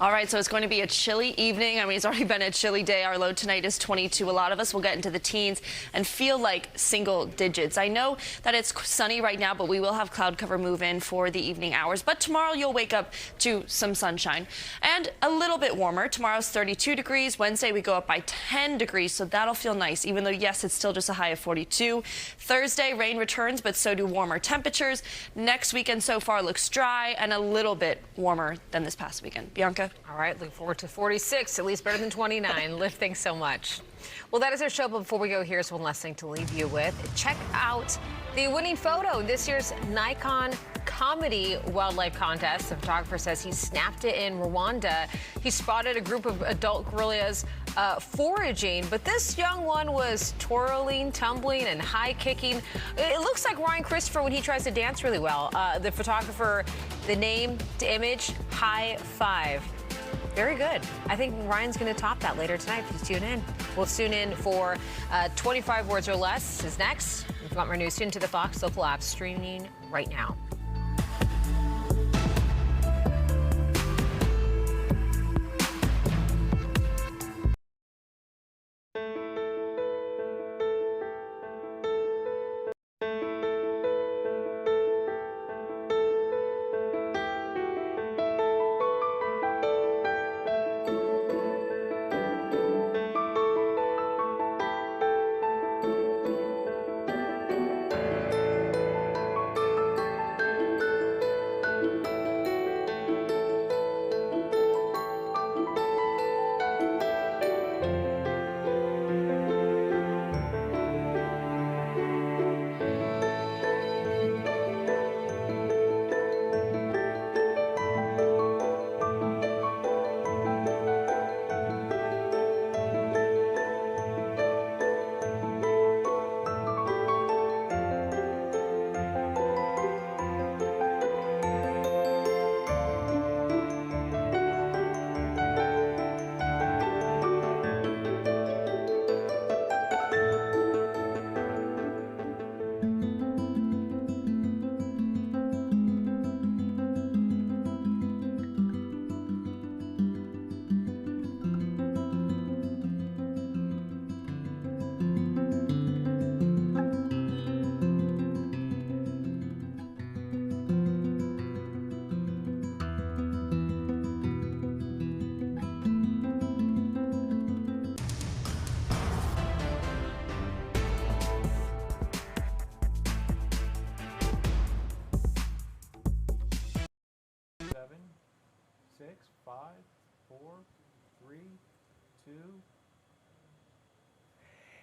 All right, so it's going to be a chilly evening. I mean, it's already been a chilly day. Our low tonight is 22. A lot of us will get into the teens and feel like single digits. I know that it's sunny right now, but we will have cloud cover move in for the evening hours. But tomorrow you'll wake up to some sunshine and a little bit warmer. Tomorrow's 32 degrees. Wednesday we go up by 10 degrees, so that'll feel nice, even though, yes, it's still just a high of 42. Thursday, rain returns, but so do warmer temperatures. Next weekend so far looks dry and a little bit warmer than this past weekend. Bianca? All right, looking forward to 46, at least better than 29. Liv, thanks so much. Well, that is our show, but before we go, here's one last thing to leave you with. Check out the winning photo in this year's Nikon Comedy Wildlife Contest. The photographer says he snapped it in Rwanda. He spotted a group of adult gorillas foraging, but this young one was twirling, tumbling, and high kicking. It looks like Ryan Christopher when he tries to dance really well. The photographer, the name to image, High Five. Very good. I think Ryan's going to top that later tonight if you tune in. We'll tune in for 25 Words or Less is next. We've got more news. Tune to the Fox local app streaming right now.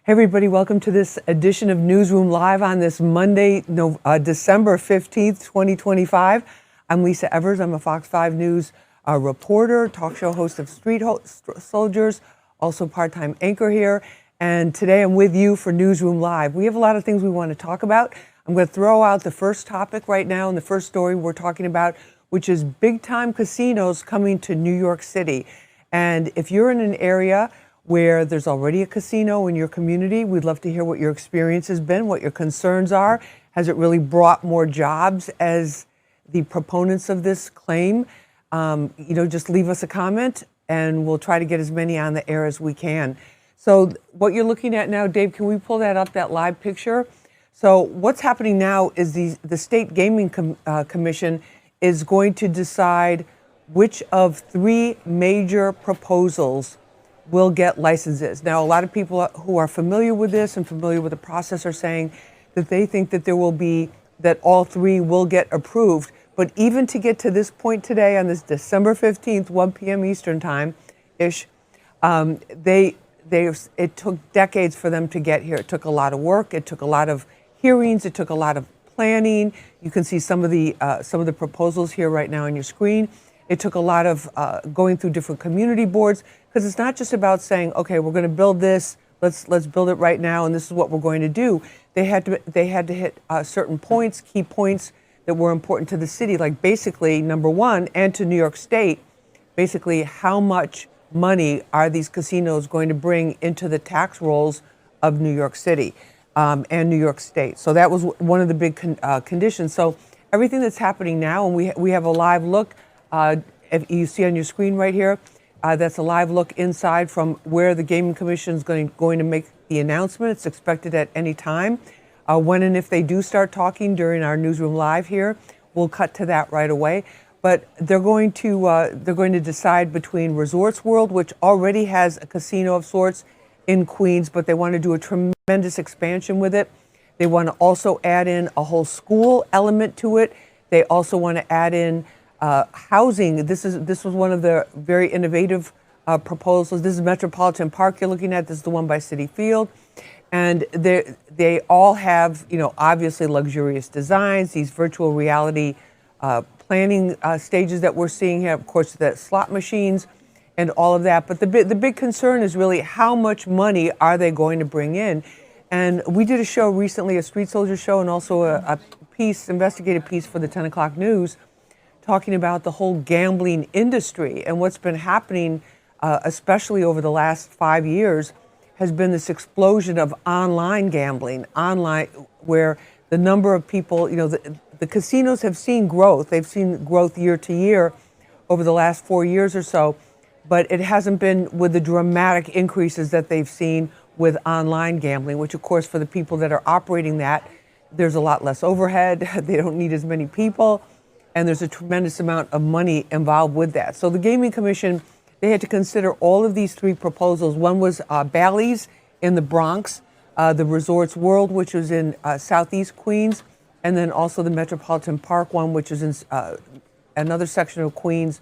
Hey everybody, welcome to this edition of Newsroom Live on this Monday, December 15th, 2025. I'm Lisa Evers. I'm a Fox 5 News reporter, talk show host of Street Soldiers, also part-time anchor here. And today I'm with you for Newsroom Live. We have a lot of things we want to talk about. I'm going to throw out the first topic right now and the first story we're talking about, which is big-time casinos coming to New York City. And if you're in an area where there's already a casino in your community, we'd love to hear what your experience has been, what your concerns are. Has it really brought more jobs as the proponents of this claim? Just leave us a comment and we'll try to get as many on the air as we can. So what you're looking at now, Dave, can we pull that up, that live picture? So what's happening now is the State Gaming Commission is going to decide which of three major proposals will get licenses. Now, a lot of people who are familiar with this and familiar with the process are saying that they think that that all three will get approved. But even to get to this point today on this December 15th, 1 p.m. Eastern time-ish, it took decades for them to get here. It took a lot of work. It took a lot of hearings. It took a lot of planning. You can see some of the proposals here right now on your screen. It took a lot of going through different community boards, because it's not just about saying, okay, we're going to build this, let's build it right now, and this is what we're going to do. They had to hit certain points, key points that were important to the city, like basically, number one, and to New York State, basically how much money are these casinos going to bring into the tax rolls of New York City and New York State. So that was one of the big conditions. So everything that's happening now, and we have a live look if you see on your screen right here, that's a live look inside from where the Gaming Commission is going to make the announcement. It's expected at any time. When and if they do start talking during our Newsroom Live here, we'll cut to that right away. But they're going to decide between Resorts World, which already has a casino of sorts in Queens, but they want to do a tremendous expansion with it. They want to also add in a whole school element to it. They also want to add in housing. This was one of the very innovative proposals. This is Metropolitan Park you're looking at. This is the one by Citi Field. And they all have, obviously luxurious designs, these virtual reality planning stages that we're seeing here, of course, the slot machines and all of that. But the big concern is really how much money are they going to bring in? And we did a show recently, a Street Soldier show, and also a investigative piece for the 10 o'clock news, talking about the whole gambling industry and what's been happening, especially over the last 5 years, has been this explosion of online gambling, where the number of people, the casinos have seen growth. They've seen growth year to year over the last 4 years or so, but it hasn't been with the dramatic increases that they've seen with online gambling, which of course for the people that are operating that, there's a lot less overhead, they don't need as many people, and there's a tremendous amount of money involved with that. So the Gaming Commission, they had to consider all of these three proposals. One was Bally's in the Bronx, the Resorts World, which was in Southeast Queens, and then also the Metropolitan Park one, which is in another section of Queens,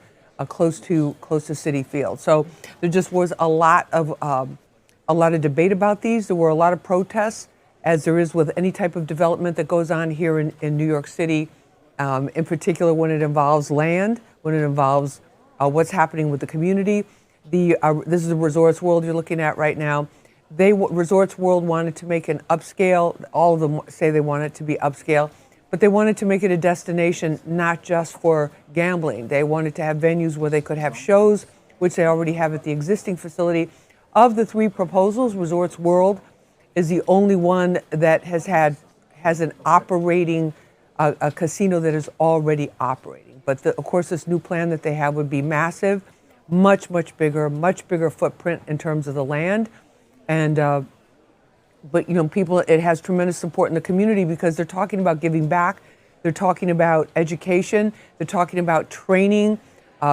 close to Citi Field. So there just was a lot of debate about these. There were a lot of protests, as there is with any type of development that goes on here in New York City, in particular when it involves land, when it involves what's happening with the community. This is the Resorts World you're looking at right now. Resorts World wanted to make an upscale. All of them say they want it to be upscale, but they wanted to make it a destination not just for gambling. They wanted to have venues where they could have shows, which they already have at the existing facility. Of the three proposals, Resorts World is the only one that has an operating a casino that is already operating. But of course, this new plan that they have would be massive, much bigger footprint in terms of the land. And but people, it has tremendous support in the community because they're talking about giving back, they're talking about education, they're talking about training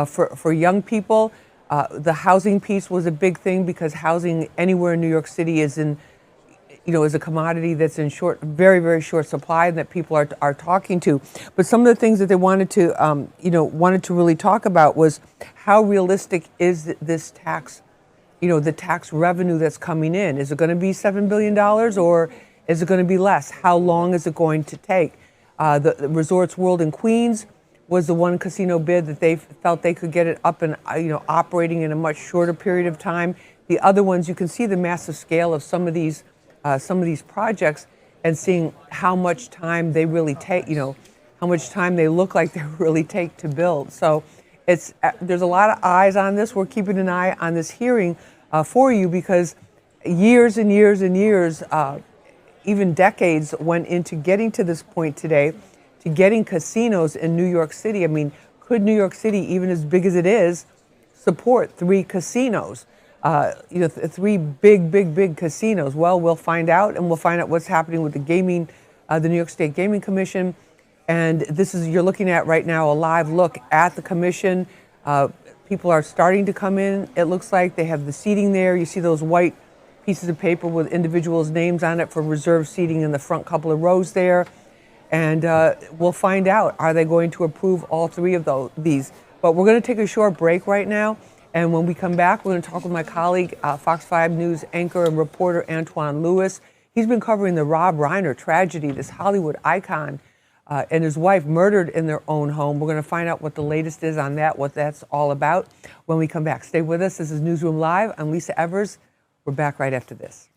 for young people. The housing piece was a big thing because housing anywhere in New York City is a commodity that's in very short supply, and that people are talking to. But some of the things that they wanted to really talk about was how realistic is this tax, the tax revenue that's coming in. Is it going to be $7 billion or is it going to be less? How long is it going to take? The Resorts World in Queens was the one casino bid that they felt they could get it up and operating in a much shorter period of time. The other ones, you can see the massive scale of some of these projects and seeing how much time they really take, how much time they look like they really take to build. So there's a lot of eyes on this. We're keeping an eye on this hearing for you because years and years and years, even decades went into getting to this point today, to getting casinos in New York City. I mean, could New York City, even as big as it is, support three casinos? Three big casinos. Well, we'll find out, and we'll find out what's happening with the New York State Gaming Commission. And you're looking at right now a live look at the commission. People are starting to come in. It looks like they have the seating there. You see those white pieces of paper with individuals' names on it for reserved seating in the front couple of rows there. And we'll find out, are they going to approve all three of these? But we're going to take a short break right now. And when we come back, we're going to talk with my colleague, Fox 5 News anchor and reporter Antoine Lewis. He's been covering the Rob Reiner tragedy, this Hollywood icon, and his wife murdered in their own home. We're going to find out what the latest is on that, what that's all about when we come back. Stay with us. This is Newsroom Live. I'm Lisa Evers. We're back right after this.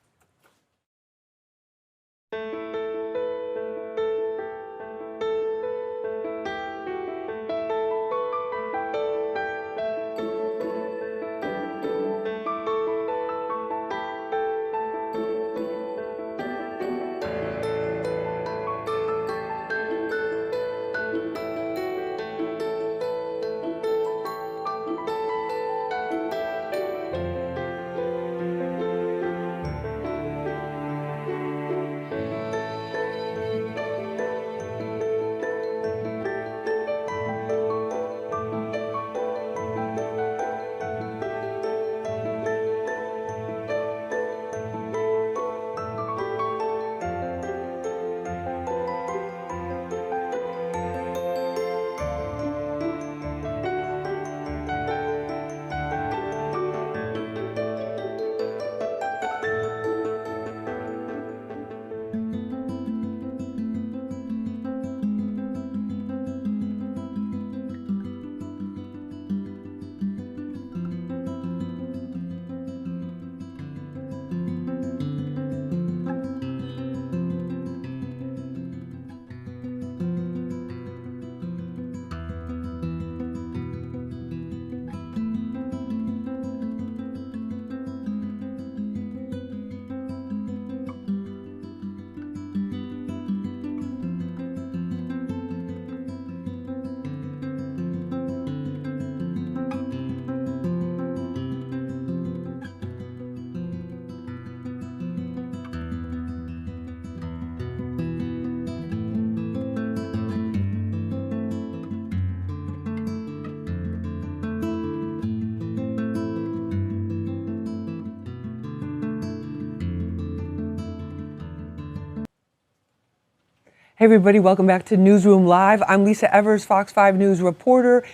Hey everybody, welcome back to Newsroom Live. I'm Lisa Evers, Fox 5 News reporter,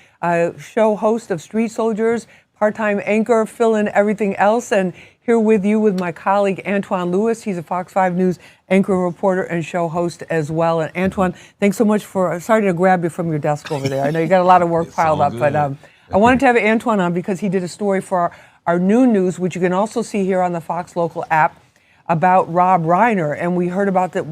show host of Street Soldiers, part-time anchor, fill in everything else, and here with you with my colleague Antoine Lewis. He's a Fox 5 News anchor, reporter, and show host as well. And Antoine, thanks so much for, sorry to grab you from your desk over there. I know you got a lot of work piled up, but I wanted to have Antoine on because he did a story for our new news, which you can also see here on the Fox Local app, about Rob Reiner, and we heard about that,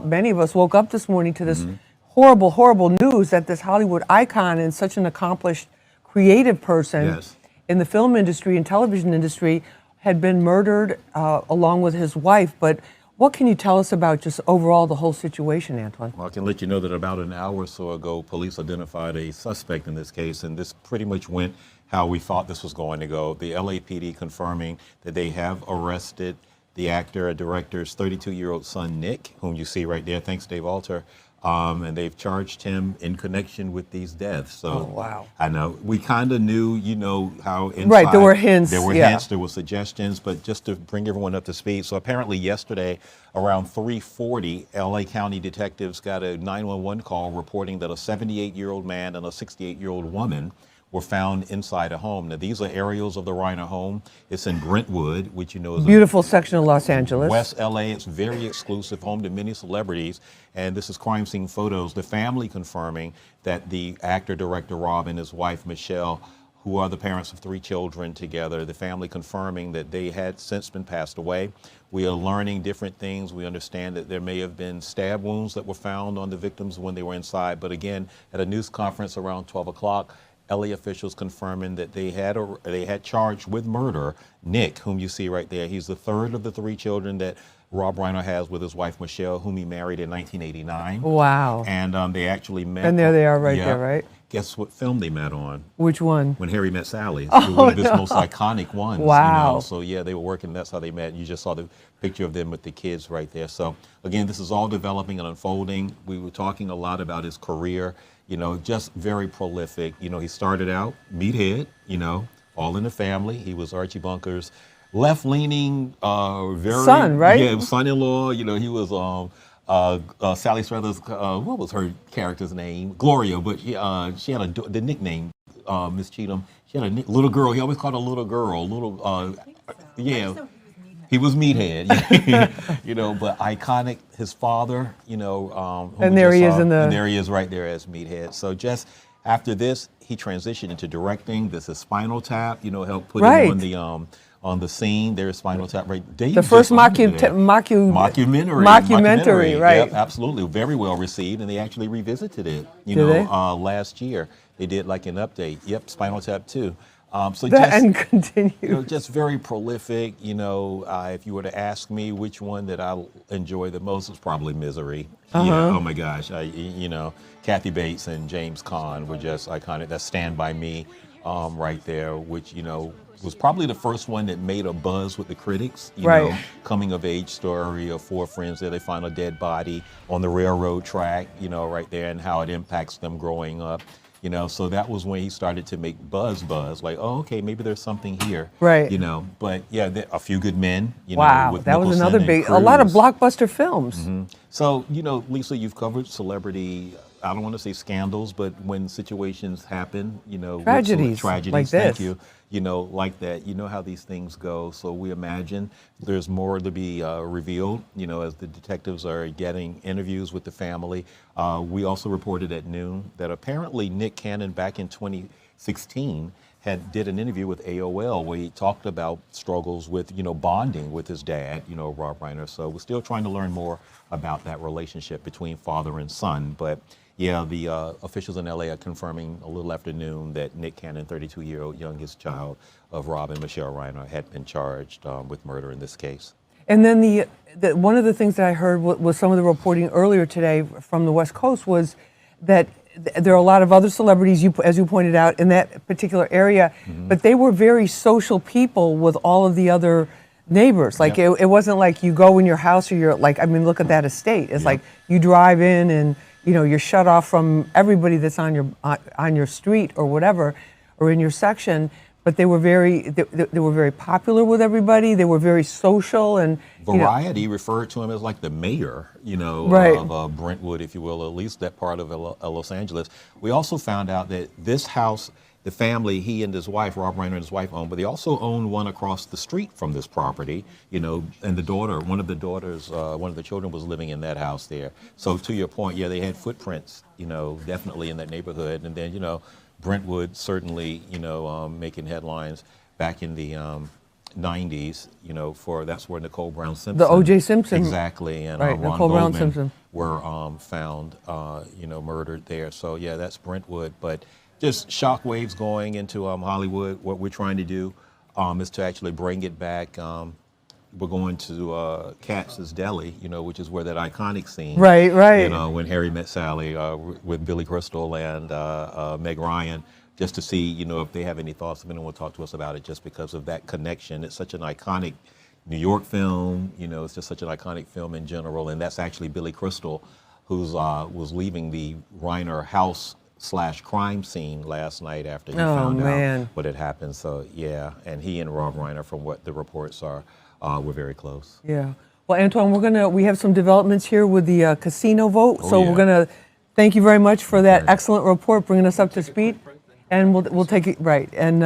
many of us woke up this morning to this horrible, horrible news that this Hollywood icon and such an accomplished creative person in the film industry and television industry had been murdered along with his wife. But what can you tell us about just overall the whole situation, Antoine? Well, I can let you know that about an hour or so ago, police identified a suspect in this case, and this pretty much went how we thought this was going to go. The LAPD confirming that they have arrested the actor and director's 32-year-old son, Nick, whom you see right there. Thanks, Dave Alter. And they've charged him in connection with these deaths. So, wow. I know. We kind of knew, you know, how inside. Right, there were hints. There were hints, there were suggestions, but just to bring everyone up to speed. So apparently yesterday, around 3:40, LA County detectives got a 911 call reporting that a 78-year-old man and a 68-year-old woman were found inside a home. Now, these are aerials of the Reiner home. It's in Brentwood, which you know is beautiful section of Los Angeles. West LA. It's very exclusive, home to many celebrities. And this is crime scene photos. The family confirming that the actor, director Rob and his wife, Michele, who are the parents of 3 children together, the family confirming that they had since been passed away. We are learning different things. We understand that there may have been stab wounds that were found on the victims when they were inside. But again, at a news conference around 12 o'clock, LA officials confirming that they had charged with murder Nick, whom you see right there. He's the third of the 3 children that Rob Reiner has with his wife Michele, whom he married in 1989. Wow. And they actually met. And there they are right there, right? Guess what film they met on? Which one? When Harry Met Sally. Oh, one of his most iconic ones. Wow. You know? So yeah, they were working, that's how they met. You just saw the picture of them with the kids right there. So again, this is all developing and unfolding. We were talking a lot about his career. You know, just very prolific. You know, he started out meathead, you know, All in the Family. He was Archie Bunker's left-leaning, very son, right? Yeah, son-in-law. You know, he was Sally Struthers. What was her character's name? Gloria, but she had the nickname Miss Cheatham. She had a little girl. He always called her little girl. Yeah. He was meathead, you know, but iconic. His father, you know, and there he is and there he is right there as meathead. So just after this, he transitioned into directing. This is Spinal Tap, you know, helped put him on the scene. There's Spinal Tap right there. The first mockumentary, right? Yep, absolutely, very well received, and they actually revisited it. You know, last year they did like an update. Yep, Spinal Tap 2. So and continue. You know, just very prolific. You know, if you were to ask me which one that I enjoy the most, it's probably Misery. Yeah, oh my gosh, you know, Kathy Bates and James Caan were just iconic. That Stand By Me, right there, which you know was probably the first one that made a buzz with the critics. You know, coming of age story of 4 friends there. They find a dead body on the railroad track. You know, right there, and how it impacts them growing up. You know, so that was when he started to make buzz, like, oh, okay, maybe there's something here. Right. You know, but yeah, A Few Good Men. You know, with that Nicholson was another big, Cruz. a lot of blockbuster films. So, you know, Lisa, you've covered celebrity, I don't want to say scandals, but when situations happen, you know. Tragedies like this. Thank you. You know, like that, you know how these things go. So we imagine there's more to be revealed, you know, as the detectives are getting interviews with the family. We also reported at noon that apparently Nick Cannon back in 2016 did an interview with AOL where he talked about struggles with, you know, bonding with his dad, you know, Rob Reiner. So we're still trying to learn more about that relationship between father and son. But yeah, the officials in LA are confirming a little after noon that Nick Cannon, 32-year-old youngest child of Rob and Michele Reiner, had been charged with murder in this case. And then one of the things that I heard was some of the reporting earlier today from the West Coast was that there are a lot of other celebrities, as you pointed out, in that particular area, but they were very social people with all of the other neighbors. Like it wasn't like you go in your house or you're like, I mean, look at that estate. It's like you drive in and you know you're shut off from everybody that's on your street or whatever, or in your section. but they were they were very popular with everybody. They were very social and Variety referred to him as like the mayor, Right. of Brentwood, if you will, at least that part of Los Angeles. We also found out that this house, the family, he and his wife, Rob Reiner and his wife owned, but they also owned one across the street from this property, and the daughter, one of the daughters, one of the children was living in that house there. So to your point, yeah, they had footprints, definitely in that neighborhood. And then, Brentwood certainly, making headlines back in the 90s, that's where Nicole Brown Simpson. The O.J. Simpson. Exactly. And right, Ron Nicole Brown Goldman Simpson. were found, murdered there. So yeah, that's Brentwood. But just shockwaves going into Hollywood. What we're trying to do is to actually bring it back. We're going to Katz's Deli, which is where that iconic scene. Right. When Harry met Sally with Billy Crystal and Meg Ryan, just to see, if they have any thoughts. If anyone will talk to us about it, just because of that connection. It's such an iconic New York film. It's just such an iconic film in general. And that's actually Billy Crystal, who's was leaving the Reiner house / crime scene last night after he found out what had happened. So yeah, and he and Rob Reiner, from what the reports are, were very close. Yeah. Well, Antoine, we have some developments here with the casino vote. Oh, so yeah. we're gonna thank you very much for that excellent report, bringing us up to speed. And we'll take it right. And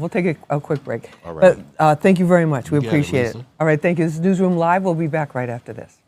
we'll take a quick break. All right. But thank you very much. We You got it, appreciate it. Lisa. All right. Thank you. This is Newsroom Live. We'll be back right after this.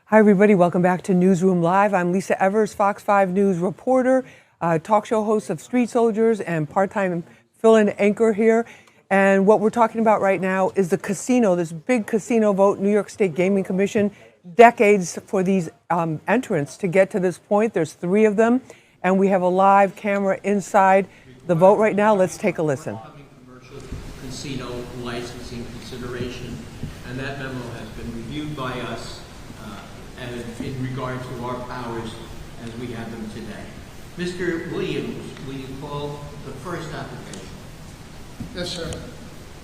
Hi, everybody. Welcome back to Newsroom Live. I'm Lisa Evers, Fox 5 News reporter, talk show host of Street Soldiers, and part-time fill-in anchor here. And what we're talking about right now is the casino, this big casino vote, New York State Gaming Commission, decades for these entrants to get to this point. There's 3 of them, and we have a live camera inside the vote right now. Let's take a listen. Commercial casino licensing consideration, and that memo has been reviewed by us in regard to our powers as we have them today. Mr. Williams, will you call the first application? Yes, sir.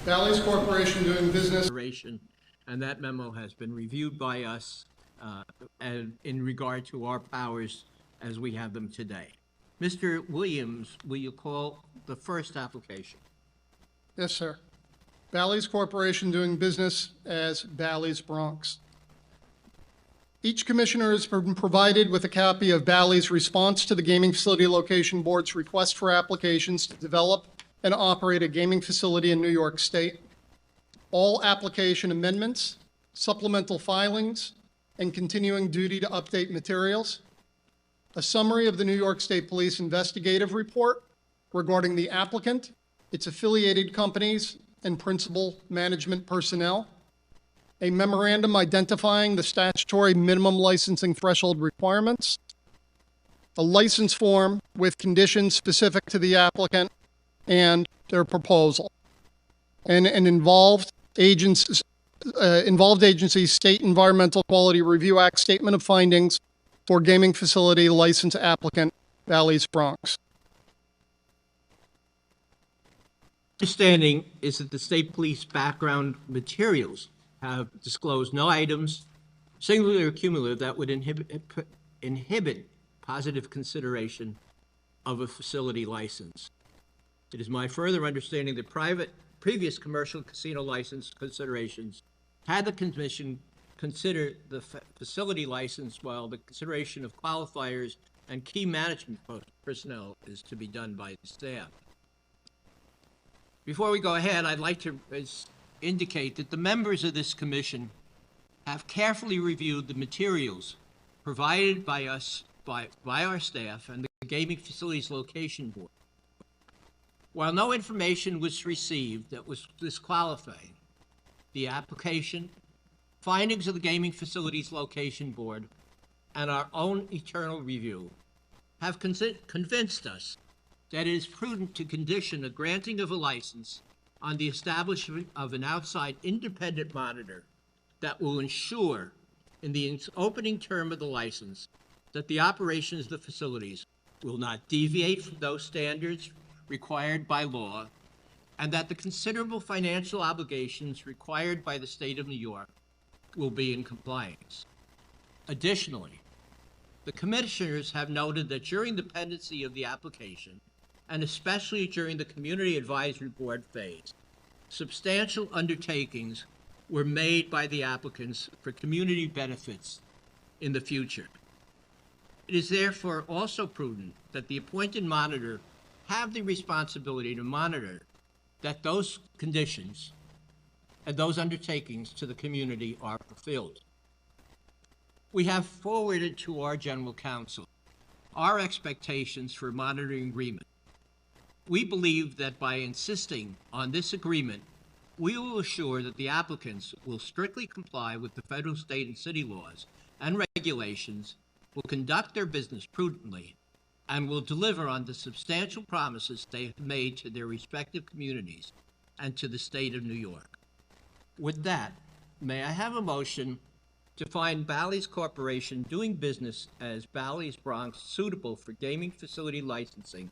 Bally's Corporation doing business. And that memo has been reviewed by us and in regard to our powers as we have them today. Mr. Williams, will you call the first application? Yes, sir. Bally's Corporation doing business as Bally's Bronx. Each commissioner has been provided with a copy of Bally's response to the Gaming Facility Location Board's request for applications to develop and operate a gaming facility in New York State. All application amendments, supplemental filings, and continuing duty to update materials. a summary of the New York State Police investigative report regarding the applicant, its affiliated companies, and principal management personnel, a memorandum identifying the statutory minimum licensing threshold requirements, a license form with conditions specific to the applicant and their proposal, and an involved agency's State Environmental Quality Review Act statement of findings for gaming facility license applicant, Bally's Bronx. Understanding is that the state police background materials have disclosed no items, singular or cumulative, that would inhibit positive consideration of a facility license. It is my further understanding that previous commercial casino license considerations had the commission consider the facility license, while the consideration of qualifiers and key management personnel is to be done by the staff. Before we go ahead, I'd like to indicate that the members of this commission have carefully reviewed the materials provided by us, by our staff and the Gaming Facilities Location Board. While no information was received that was disqualifying, the application, findings of the Gaming Facilities Location Board, and our own internal review have convinced us that it is prudent to condition a granting of a license on the establishment of an outside independent monitor that will ensure, in the opening term of the license, that the operations of the facilities will not deviate from those standards required by law, and that the considerable financial obligations required by the state of New York will be in compliance. Additionally, the commissioners have noted that during the pendency of the application, and especially during the Community Advisory Board phase, substantial undertakings were made by the applicants for community benefits in the future. It is therefore also prudent that the appointed monitor have the responsibility to monitor that those conditions and those undertakings to the community are fulfilled. We have forwarded to our general counsel our expectations for a monitoring agreement. We believe that by insisting on this agreement, we will assure that the applicants will strictly comply with the federal, state, and city laws and regulations, will conduct their business prudently, and will deliver on the substantial promises they have made to their respective communities and to the state of New York. With that, may I have a motion to find Bally's Corporation doing business as Bally's Bronx suitable for gaming facility licensing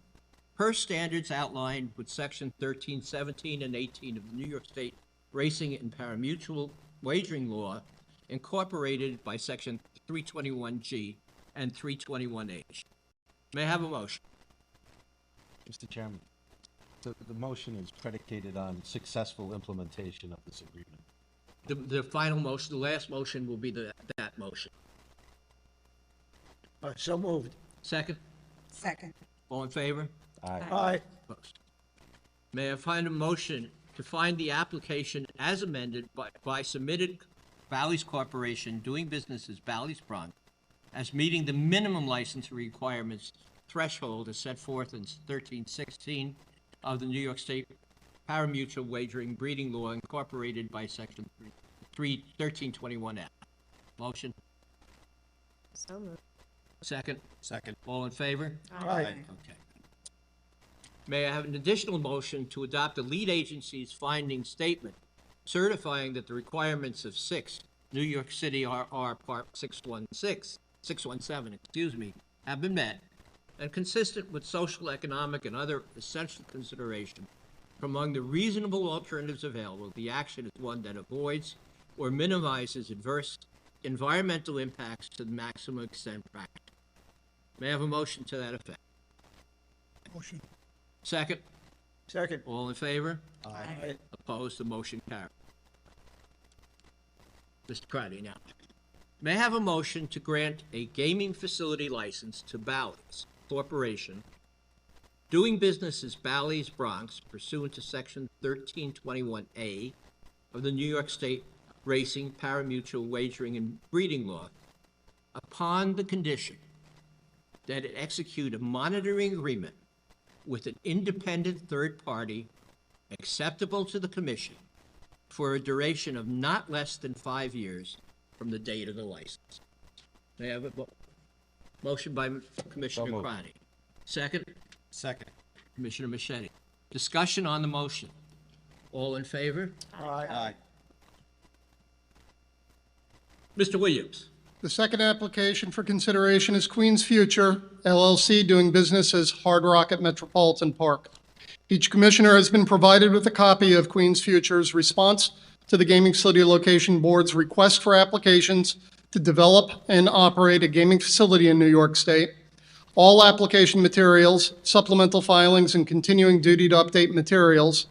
per standards outlined with Section 13, 17, and 18 of the New York State Racing and Parimutuel Wagering Law, incorporated by Section 321G and 321H. May I have a motion? Mr. Chairman, the motion is predicated on successful implementation of this agreement. The final motion, the last motion will be that motion. So moved. Second? Second. All in favor? Aye. Aye. Opposed? May I find a motion to find the application as amended by submitted Bally's Corporation doing business as Bally's Bronx as meeting the minimum license requirements threshold as set forth in 1316 of the New York State Parimutuel Wagering Breeding Law, incorporated by Section 1321F. Motion? So moved. Second? Second. All in favor? Aye. Okay. May I have an additional motion to adopt the lead agency's finding statement certifying that the requirements of 6 New York City RR Part 617, have been met and consistent with social, economic, and other essential consideration. Among the reasonable alternatives available, the action is one that avoids or minimizes adverse environmental impacts to the maximum extent practical. May I have a motion to that effect? Motion. Second? Second. All in favor? Aye. Opposed? The motion carried. Mr. Crowdy, now. May I have a motion to grant a gaming facility license to Bally's Corporation doing business as Bally's Bronx pursuant to Section 1321A of the New York State Racing, Parimutuel Wagering, and Breeding Law upon the condition that it execute a monitoring agreement with an independent third party acceptable to the commission for a duration of not less than 5 years from the date of the license. May I have a motion by Commissioner Crotty? Second? Second. Commissioner Michele. Discussion on the motion. All in favor? Aye. Mr. Williams. The second application for consideration is Queens Future, LLC, doing business as Hard Rock at Metropolitan Park. Each commissioner has been provided with a copy of Queens Future's response to the Gaming Facility Location Board's request for applications to develop and operate a gaming facility in New York State. All application materials, supplemental filings, and continuing duty to update materials.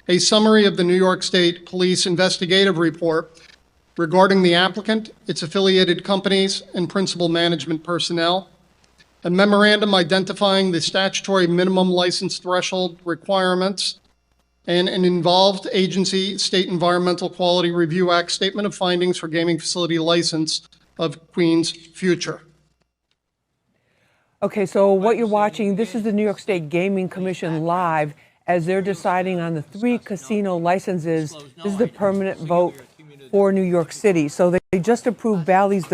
A summary of the New York State Police investigative report regarding the applicant, its affiliated companies, and principal management personnel. A memorandum identifying the statutory minimum license threshold requirements, and an involved agency State Environmental Quality Review Act statement of findings for gaming facility license of Queens Future. Okay, so what you're watching, this is the New York State Gaming Commission live as they're deciding on the 3 casino licenses. This is the permanent vote for New York City. So they just approved Bally's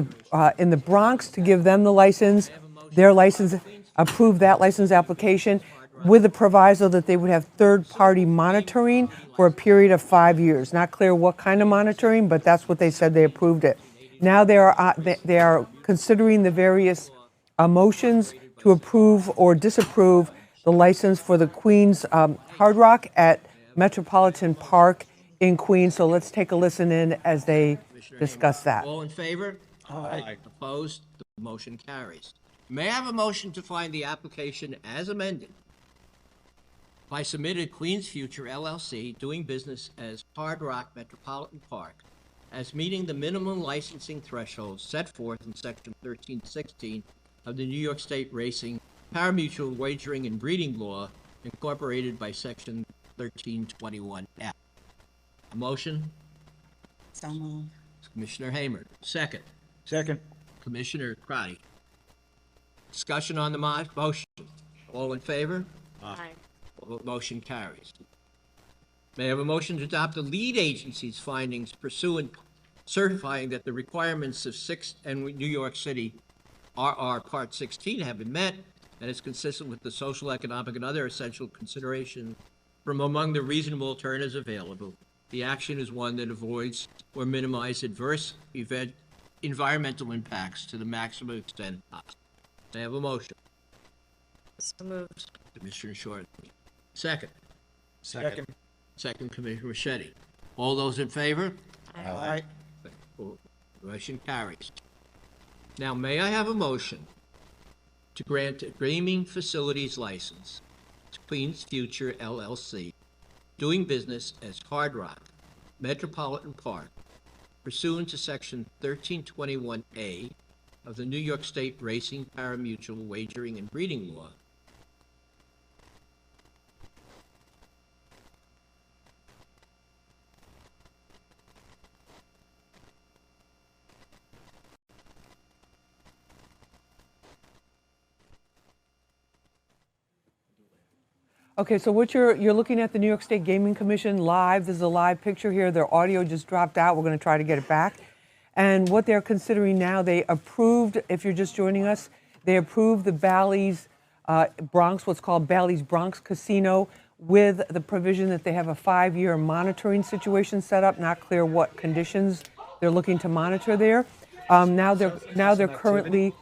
in the Bronx to give them the license, their license, approved that license application with the proviso that they would have third-party monitoring for a period of 5 years. Not clear what kind of monitoring, but that's what they said. They approved it. Now they are considering the various motions to approve or disapprove the license for the Queens Hard Rock at Metropolitan Park in Queens. So let's take a listen in as they discuss that. All in favor? Aye. Opposed? The motion carries. May I have a motion to find the application as amended by submitted Queens Future LLC doing business as Hard Rock Metropolitan Park as meeting the minimum licensing thresholds set forth in Section 1316 of the New York State Racing Parimutuel Wagering and Breeding Law, incorporated by Section 1321F. A motion? So moved. Commissioner Hamer. Second. Second. Commissioner Crotty. Discussion on the motion. All in favor? Aye. Motion carries. May I have a motion to adopt the lead agency's findings pursuant, certifying that the requirements of 6 and New York City RR Part 16 have been met and is consistent with the social, economic, and other essential considerations from among the reasonable alternatives available. The action is one that avoids or minimizes adverse environmental impacts to the maximum extent possible. May I have a motion? So moved. Commissioner Short. Second. Second. Second, Commissioner Machete. All those in favor? Aye. Motion carries. Now, may I have a motion to grant a gaming facilities license to Queens Future LLC, doing business as Hard Rock Metropolitan Park, pursuant to Section 1321A of the New York State Racing Parimutuel Wagering and Breeding Law, Okay, so what you're looking at the New York State Gaming Commission live. This is a live picture here. Their audio just dropped out. We're going to try to get it back. And what they're considering now, they approved, if you're just joining us, they approved the Bally's Bronx, what's called Bally's Bronx Casino, with the provision that they have a 5-year monitoring situation set up. Not clear what conditions they're looking to monitor there. Now they're currently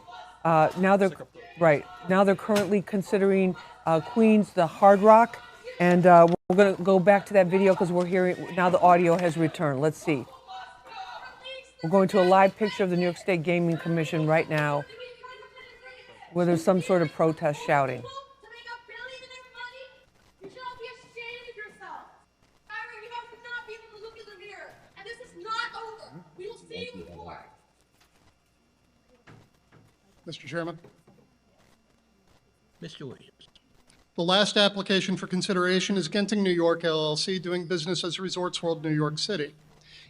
considering Queens, the Hard Rock, and we're going to go back to that video because we're hearing now the audio has returned. Let's see. We're going to a live picture of the New York State Gaming Commission right now, where there's some sort of protest shouting. Mr. Chairman. Mr. Williams. The last application for consideration is Genting New York LLC, doing business as Resorts World New York City.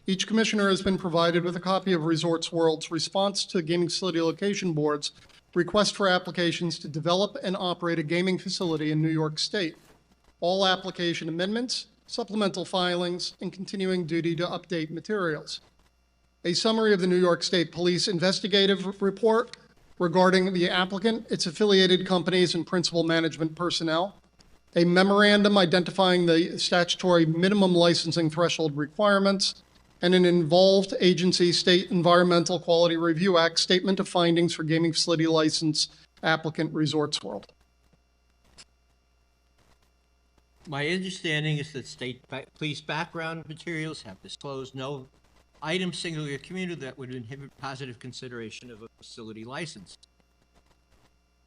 Each commissioner has been provided with a copy of Resorts World's response to Gaming Facility Location Board's request for applications to develop and operate a gaming facility in New York State. All application amendments, supplemental filings, and continuing duty to update materials. A summary of the New York State Police investigative report regarding the applicant, its affiliated companies, and principal management personnel. A memorandum identifying the statutory minimum licensing threshold requirements, and an involved agency State Environmental Quality Review Act statement of findings for gaming facility license applicant Resorts World. My understanding is that state police background materials have disclosed no item singularly accumulated that would inhibit positive consideration of a facility license.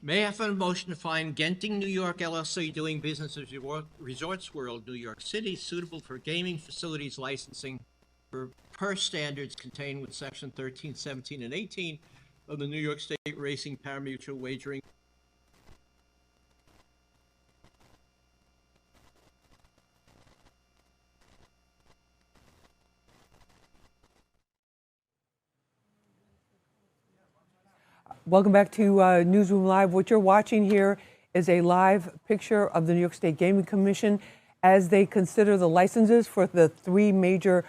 May I have a motion to find Genting New York LLC doing business as Resorts World, New York City, suitable for gaming facilities licensing per standards contained with section 13, 17, and 18 of the New York State Racing Parimutuel Wagering. Welcome back to Newsroom Live. What you're watching here is a live picture of the New York State Gaming Commission as they consider the licenses for the three major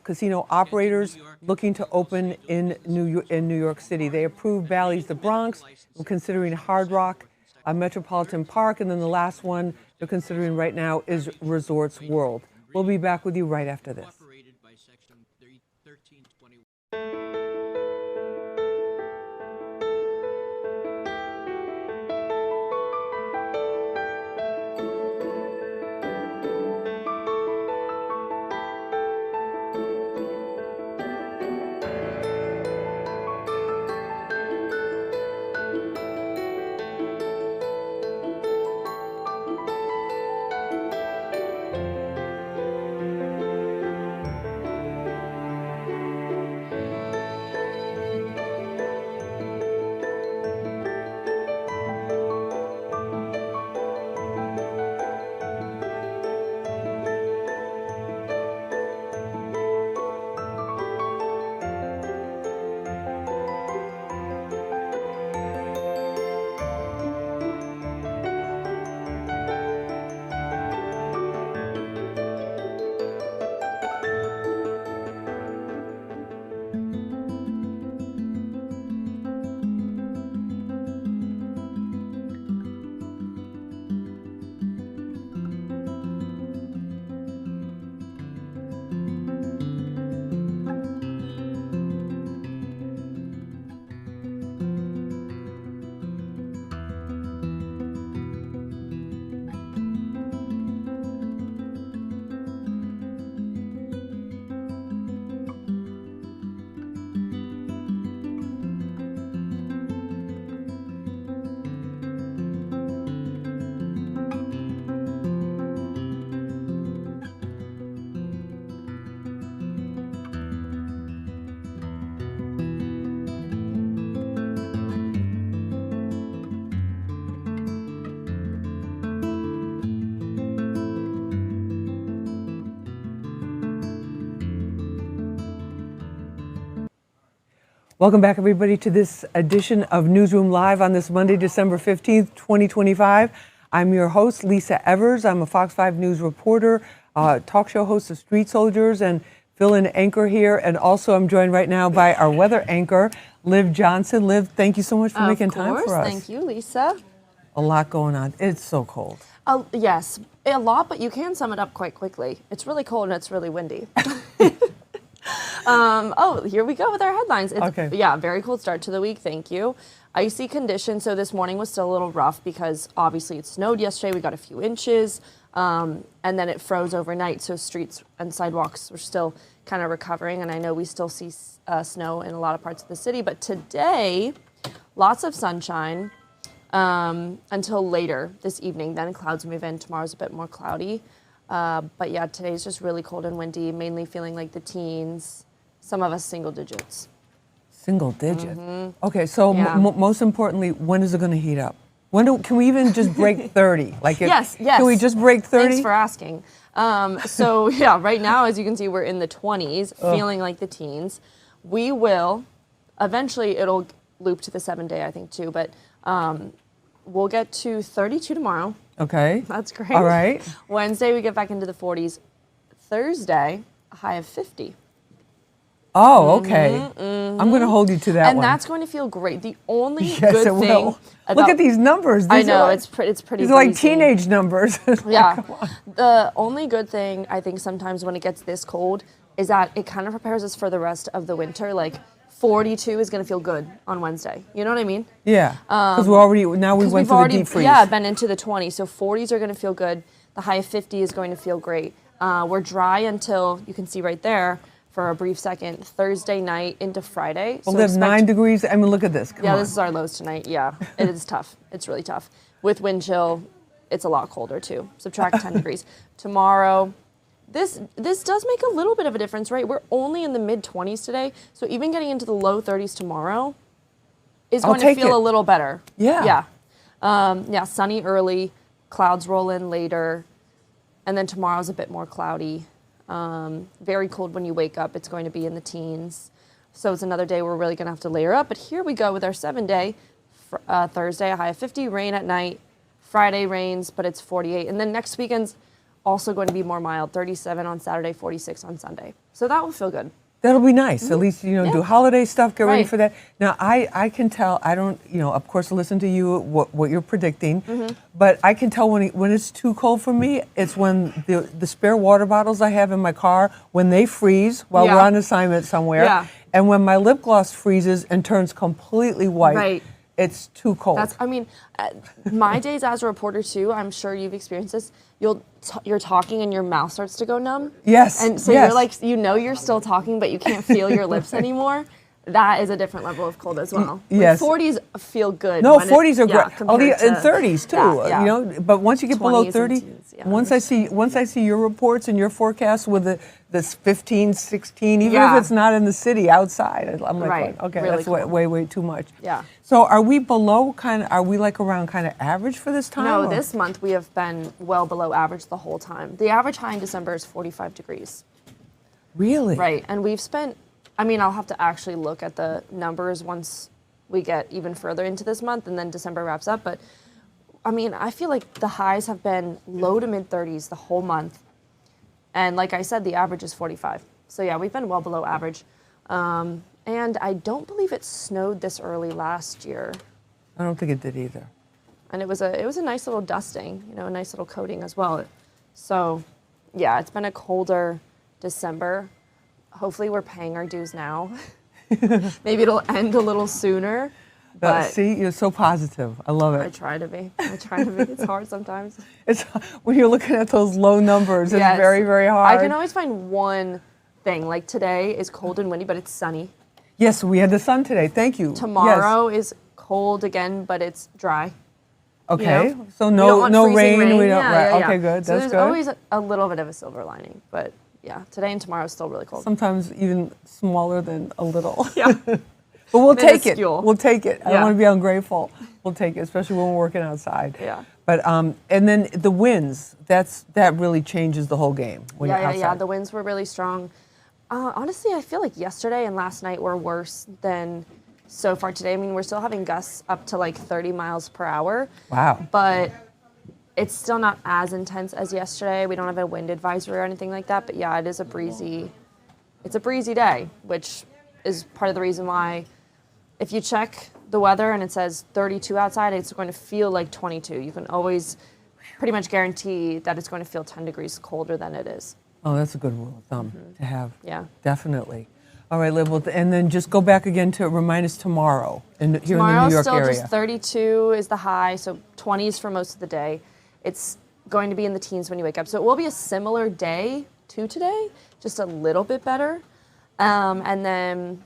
casino operators looking to open in New York City. They approved Bally's the Bronx, we're considering Hard Rock, Metropolitan Park, and then the last one they're considering right now is Resorts World. We'll be back with you right after this. Welcome back, everybody, to this edition of Newsroom Live on this Monday, December 15th, 2025. I'm your host, Lisa Evers. I'm a Fox 5 News reporter, talk show host of Street Soldiers, and fill-in anchor here. And also, I'm joined right now by our weather anchor, Liv Johnson. Liv, thank you so much for making time for us. Thank you, Lisa. A lot going on. It's so cold. Yes, a lot, but you can sum it up quite quickly. It's really cold and it's really windy. Here we go with our headlines. Yeah, very cold start to the week. Thank you. Icy conditions. So this morning was still a little rough because obviously it snowed yesterday. We got a few inches, and then it froze overnight. So streets and sidewalks were still kind of recovering. And I know we still see snow in a lot of parts of the city. But today, lots of sunshine until later this evening. Then clouds move in. Tomorrow's a bit more cloudy. But yeah, today's just really cold and windy, mainly feeling like the teens, some of us single digits. Single digit? Mm-hmm. Okay, so most importantly, when is it going to heat up? Can we even just break 30? Yes. Can we just break 30? Thanks for asking. So yeah, right now, as you can see, we're in the 20s, feeling like the teens. We will, eventually it'll loop to the 7-day, I think, too. But we'll get to 32 tomorrow. Okay. That's great. All right. Wednesday, we get back into the 40s. Thursday, a high of 50. Oh, okay. I'm going to hold you to that and one. that's going to feel great. The only Yes, good it thing will. about, Look at these numbers. I These know, are like, it's pretty These are like breezy. teenage numbers. Yeah. The only good thing, I think, sometimes when it gets this cold is that it kind of prepares us for the rest of the winter. Like, 42 is going to feel good on Wednesday. You know what I mean? Yeah. Because we're already, now we went to the deep freeze. Yeah, been into the 20s. So 40s are going to feel good. The high of 50 is going to feel great. We're dry until, you can see right there, for a brief second, Thursday night into Friday. Well, there's 9 degrees. I mean, look at this. Come on. This is our lows tonight. Yeah, it is tough. It's really tough. With wind chill, it's a lot colder too. Subtract 10 degrees. Tomorrow, this does make a little bit of a difference, right? We're only in the mid-20s today, so even getting into the low 30s tomorrow is going to feel a little better. Yeah. Yeah, sunny early, clouds roll in later, and then tomorrow's a bit more cloudy. Very cold when you wake up. It's going to be in the teens. So it's another day we're really going to have to layer up. But here we go with our 7-day. Thursday, a high of 50, rain at night. Friday rains, but it's 48. And then next weekend's also going to be more mild, 37 on Saturday, 46 on Sunday. So that will feel good. That'll be nice. At least, do holiday stuff, get ready for that. Now, I can tell, I don't, of course, listen to you, what you're predicting, but I can tell when it's too cold for me, it's when the spare water bottles I have in my car, when they freeze while we're on assignment somewhere, and when my lip gloss freezes and turns completely white. It's too cold. My days as a reporter too, I'm sure you've experienced this. You're talking and your mouth starts to go numb. Yes. And so you're like, you're still talking, but you can't feel your lips anymore. That is a different level of cold as well. Yes. 40s feel good. No, 40s are great. And 30s too. But once you get below 30, once I see your reports and your forecasts with this 15, 16, even if it's not in the city, outside, I'm like, okay, really that's cool. way too much. Yeah. So are we below are we like around kind of average for this time? No, this month we have been well below average the whole time. The average high in December is 45 degrees. Really? Right. And we've spent, I'll have to actually look at the numbers once we get even further into this month and then December wraps up. But I feel like the highs have been low to mid 30s the whole month. And like I said, the average is 45. So yeah, we've been well below average. And I don't believe it snowed this early last year. I don't think it did either. And it was a nice little dusting, a nice little coating as well. So yeah, it's been a colder December. Hopefully we're paying our dues now. Maybe it'll end a little sooner. But see, you're so positive. I love it. I try to be. It's hard sometimes. It's when you're looking at those low numbers, it's very, very hard. I can always find one thing. Like today is cold and windy, but it's sunny. Yes, we had the sun today. Thank you. Tomorrow is cold again, but it's dry. Okay, so no rain. We don't. Okay, good. So That's there's good. always a little bit of a silver lining, but yeah, today and tomorrow is still really cold. Sometimes even smaller than a little. Yeah. But we'll take it. We'll take it. I don't want to be ungrateful. We'll take it, especially when we're working outside. Yeah. But and then the winds. That really changes the whole game when you're outside. Yeah. The winds were really strong. Honestly, I feel like yesterday and last night were worse than so far today. We're still having gusts up to like 30 miles per hour. Wow. But it's still not as intense as yesterday. We don't have a wind advisory or anything like that. But yeah, it's a breezy day, which is part of the reason why if you check the weather and it says 32 outside, it's going to feel like 22. You can always pretty much guarantee that it's going to feel 10 degrees colder than it is. Oh, that's a good rule of thumb to have. Yeah. Definitely. All right, Liv, and then just go back again to remind us tomorrow here in the New York area. Tomorrow still just 32 is the high, so 20s for most of the day. It's going to be in the teens when you wake up. So it will be a similar day to today, just a little bit better. And then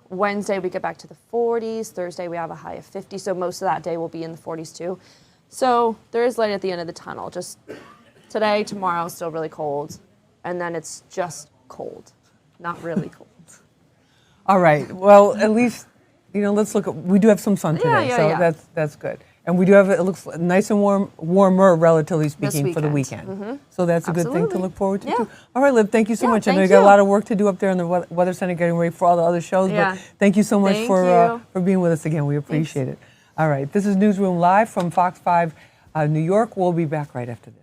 Wednesday we get back to the 40s. Thursday we have a high of 50, so most of that day will be in the 40s too. So there is light at the end of the tunnel. Just today, tomorrow, still really cold. And then it's just cold, not really cold. All right. Well, at least, let's look at, we do have some sun today, so that's good. And we do have, it looks nice and warmer, relatively speaking, for the weekend. weekend. So that's a good thing to look forward to, Yeah. too. All right, Liv, thank you so much. I know you thank got a you. lot of work to do up there in the Weather Center, getting ready for all the other shows. Yeah. But thank you so much Thank for you. being with us again. We appreciate it. All right, this is Newsroom Live from Fox 5 New York. We'll be back right after this.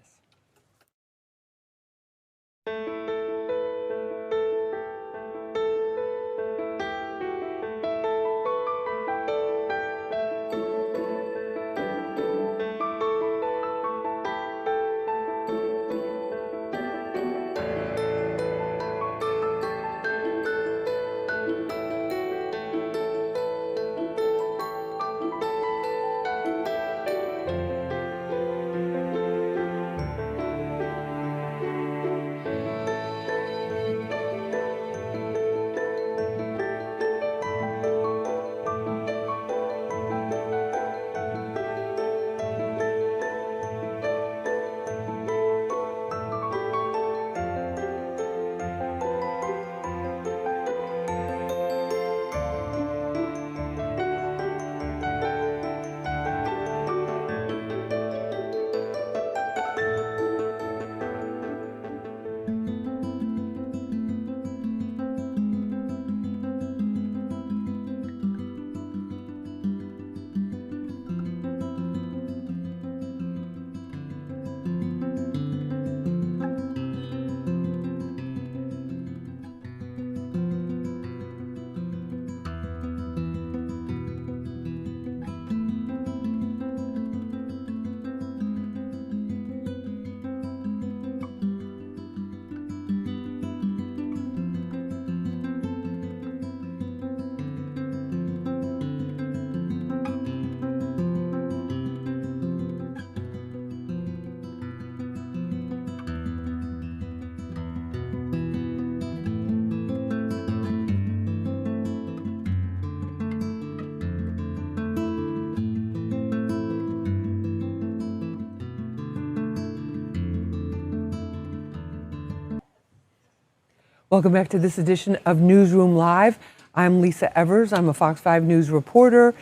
Welcome back to this edition of Newsroom Live. I'm Lisa Evers. I'm a Fox 5 News reporter,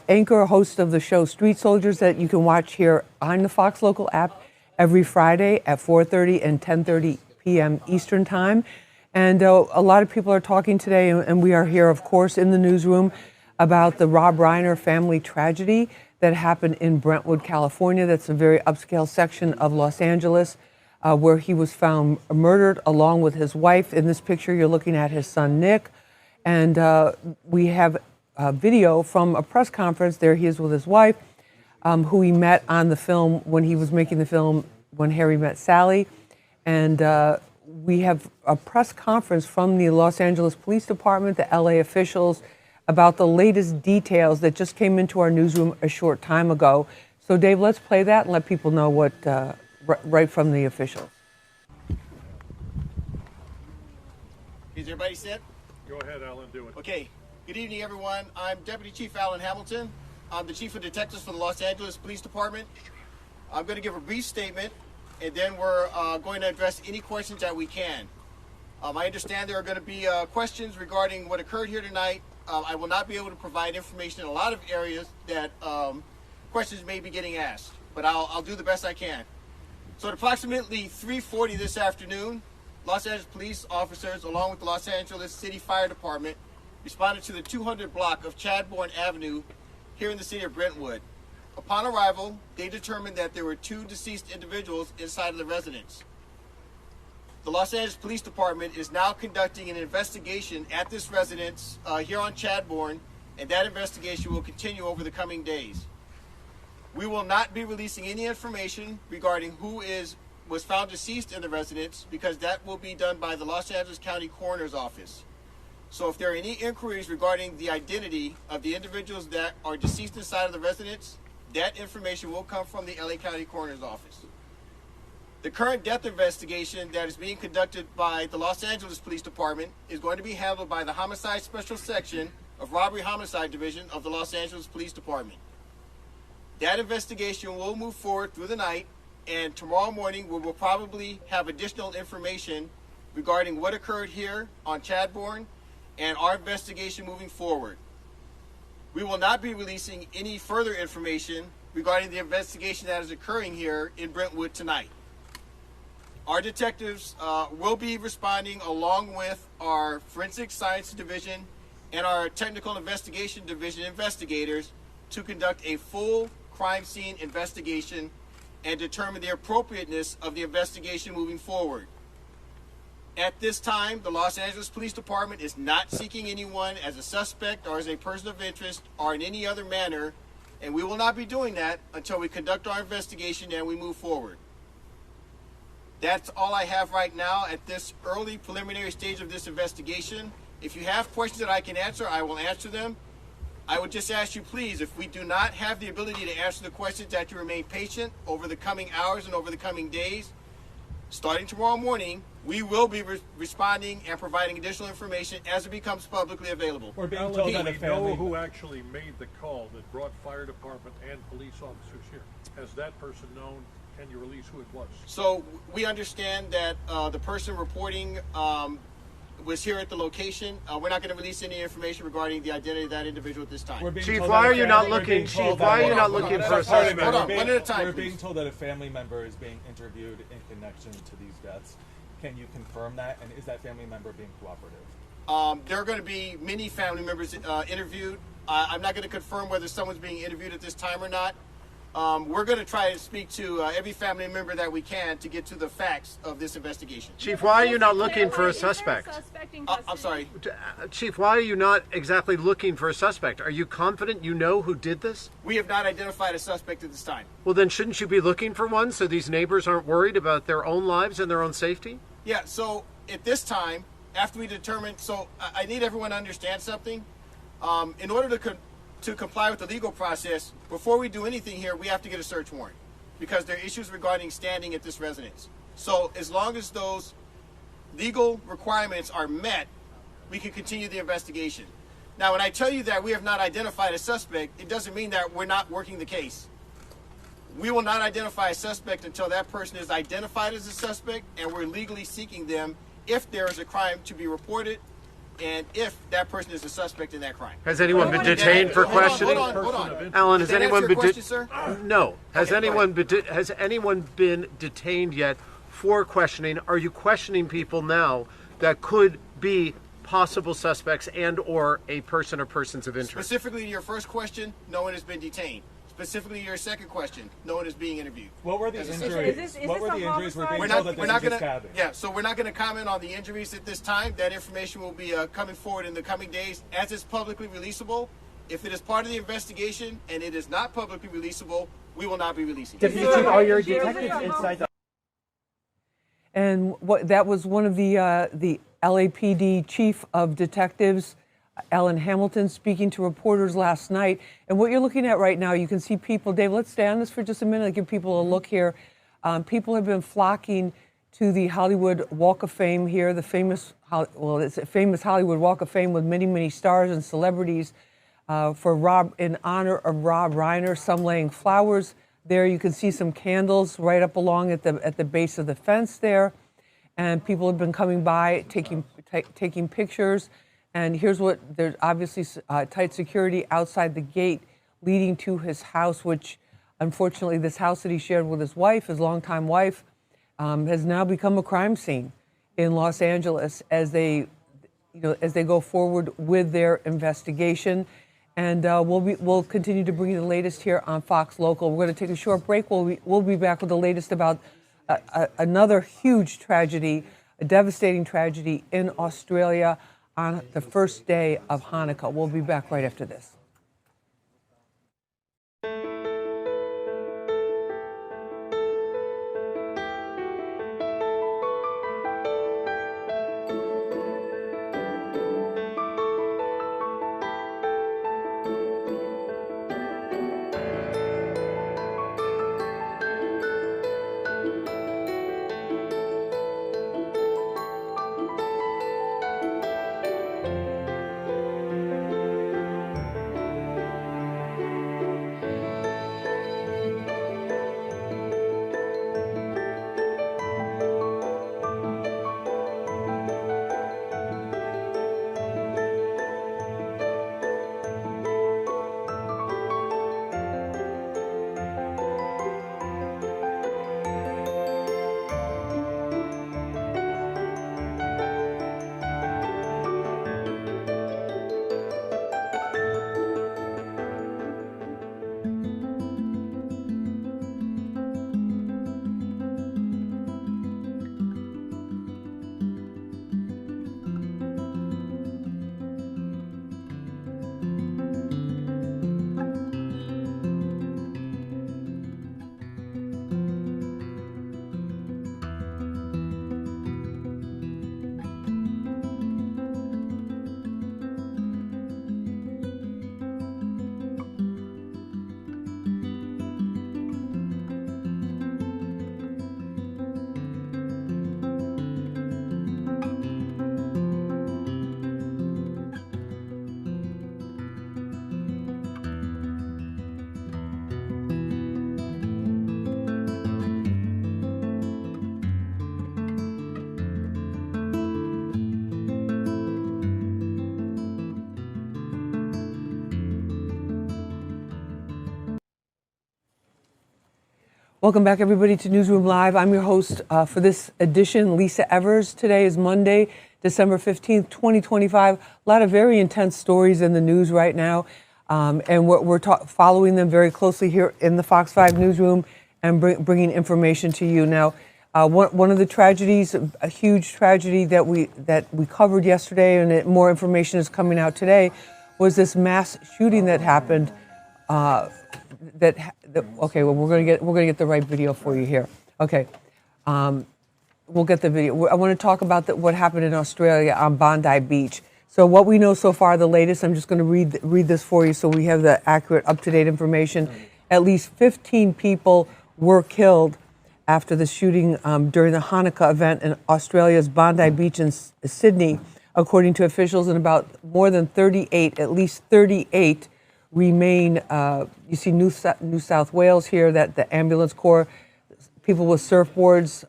anchor, host of the show Street Soldiers that you can watch here on the Fox Local app every Friday at 4:30 and 10:30 p.m. Eastern Time. And a lot of people are talking today, and we are here, of course, in the newsroom about the Rob Reiner family tragedy that happened in Brentwood, California. That's a very upscale section of Los Angeles. Where he was found murdered along with his wife. In this picture, you're looking at his son, Nick. And we have a video from a press conference. There he is with his wife, who he met on the film when he was making the film When Harry Met Sally. And we have a press conference from the Los Angeles Police Department, the LA officials, about the latest details that just came into our newsroom a short time ago. So, Dave, let's play that and let people know what... right from the officials. Is everybody set? Go ahead, Alan, do it. Okay. Good evening, everyone. I'm Deputy Chief Alan Hamilton. I'm the Chief of Detectives for the Los Angeles Police Department. I'm going to give a brief statement, and then we're going to address any questions that we can. I understand there are going to be questions regarding what occurred here tonight. I will not be able to provide information in a lot of areas that questions may be getting asked, but I'll do the best I can. So at approximately 3:40 this afternoon, Los Angeles police officers, along with the Los Angeles City Fire Department, responded to the 200 block of Chadbourne Avenue here in the city of Brentwood. Upon arrival, they determined that there were two deceased individuals inside of the residence. The Los Angeles Police Department is now conducting an investigation at this residence here on Chadbourne, and that investigation will continue over the coming days. We will not be releasing any information regarding who was found deceased in the residence, because that will be done by the Los Angeles County Coroner's Office. So if there are any inquiries regarding the identity of the individuals that are deceased inside of the residence, that information will come from the LA County Coroner's Office. The current death investigation that is being conducted by the Los Angeles Police Department is going to be handled by the Homicide Special Section of Robbery Homicide Division of the Los Angeles Police Department. That investigation will move forward through the night, and tomorrow morning we will probably have additional information regarding what occurred here on Chadbourne and our investigation moving forward. We will not be releasing any further information regarding the investigation that is occurring here in Brentwood tonight. Our detectives will be responding along with our Forensic Science Division and our Technical Investigation Division investigators to conduct a full crime scene investigation and determine the appropriateness of the investigation moving forward. At this time, the Los Angeles Police Department is not seeking anyone as a suspect or as a person of interest or in any other manner, and we will not be doing that until we conduct our investigation and we move forward. That's all I have right now at this early preliminary stage of this investigation. If you have questions that I can answer, I will answer them. I would just ask you, please, if we do not have the ability to answer the questions, that you remain patient over the coming hours and over the coming days. Starting tomorrow morning, we will be responding and providing additional information as it becomes publicly available. We're being told that a family... know who actually made the call that brought fire department and police officers here. Has that person known? Can you release who it was? So we understand that the person reporting was here at the location. We're not going to release any information regarding the identity of that individual at this time. Chief, why are you not looking? Chief, why are you not looking for a suspect? Hold on, one at a time. We're being told that a family member is being interviewed in connection to these deaths. Can you confirm that? And is that family member being cooperative? There are going to be many family members interviewed. I'm not going to confirm whether someone's being interviewed at this time or not. We're going to try to speak to every family member that we can to get to the facts of this investigation. Chief, why are you not looking for a suspect? I'm sorry. Chief, why are you not exactly looking for a suspect? Are you confident you know who did this? We have not identified a suspect at this time. Well, then shouldn't you be looking for one so these neighbors aren't worried about their own lives and their own safety? Yeah, so at this time, after we determine, so I need everyone to understand something. In order to comply with the legal process, before we do anything here, we have to get a search warrant because there are issues regarding standing at this residence. So as long as those legal requirements are met, we can continue the investigation. Now, when I tell you that we have not identified a suspect, it doesn't mean that we're not working the case. We will not identify a suspect until that person is identified as a suspect and we're legally seeking them if there is a crime to be reported and if that person is a suspect in that crime. Has anyone been detained for questioning? Hold on. Alan, has anyone been detained? No. Has anyone been detained yet for questioning? Are you questioning people now that could be possible suspects and or a person or persons of interest? Specifically to your first question, no one has been detained. Specifically to your second question, no one is being interviewed. What were the injuries? What were the injuries? We're being told that this is just stabbing. Yeah, so we're not going to comment on the injuries at this time. That information will be coming forward in the coming days as it's publicly releasable. If it is part of the investigation and it is not publicly releasable, we will not be releasing it. Are your detectives inside the... And that was one of the LAPD chief of detectives, Alan Hamilton, speaking to reporters last night. And what you're looking at right now, you can see people. Dave, let's stay on this for just a minute and give people a look here. People have been flocking to the Hollywood Walk of Fame here, the famous, it's a famous Hollywood Walk of Fame with many, many stars and celebrities in honor of Rob Reiner. Some laying flowers there. You can see some candles right up along at the base of the fence there. And people have been coming by, taking pictures. And here's what, there's obviously tight security outside the gate leading to his house, which unfortunately this house that he shared with his wife, his longtime wife, has now become a crime scene in Los Angeles as they go forward with their investigation. And we'll continue to bring you the latest here on Fox Local. We're going to take a short break. We'll be back with the latest about another huge tragedy, a devastating tragedy in Australia on the first day of Hanukkah. We'll be back right after this. Welcome back, everybody, to Newsroom Live. I'm your host for this edition, Lisa Evers. Today is Monday, December 15th, 2025. A lot of very intense stories in the news right now, and we're following them very closely here in the Fox 5 Newsroom and bringing information to you. Now, one of the tragedies, a huge tragedy that we covered yesterday, and more information is coming out today, was this mass shooting that happened. Okay, well, we're gonna get the right video for you here. Okay, we'll get the video. I want to talk about what happened in Australia on Bondi Beach. So what we know so far, the latest. I'm just going to read this for you, so we have the accurate, up-to-date information. At least 15 people were killed after the shooting during the Hanukkah event in Australia's Bondi Beach in Sydney, according to officials, and about more than 38, at least 38. Remain, you see New South Wales here, that the ambulance corps, people with surfboards,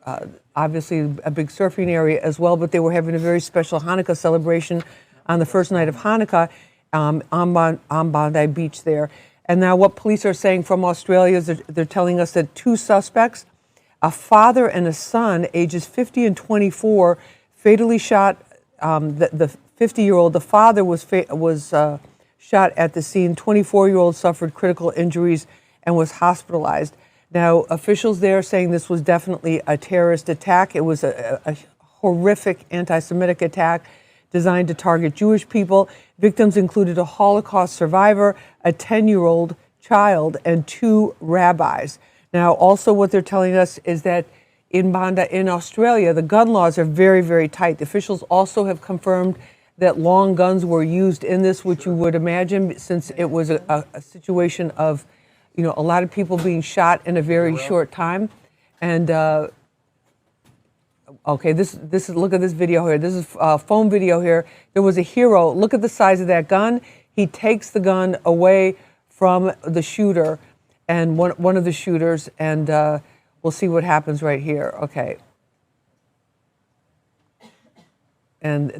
obviously a big surfing area as well, but they were having a very special Hanukkah celebration on the first night of Hanukkah on Bondi Beach there. And now what police are saying from Australia is they're telling us that two suspects, a father and a son, ages 50 and 24, fatally shot. The 50-year-old, the father was shot at the scene. 24-year-old suffered critical injuries and was hospitalized. Now, officials there are saying this was definitely a terrorist attack. It was a horrific anti-Semitic attack designed to target Jewish people. Victims included a Holocaust survivor, a 10-year-old child, and 2 rabbis. Now, also what they're telling us is that in Australia, the gun laws are very, very tight. The officials also have confirmed that long guns were used in this, which you would imagine, since it was a situation of, a lot of people being shot in a very short time. And okay, this is, look at this video here. This is phone video here. There was a hero. Look at the size of that gun. He takes the gun away from the shooter, and one of the shooters, and we'll see what happens right here. Okay. And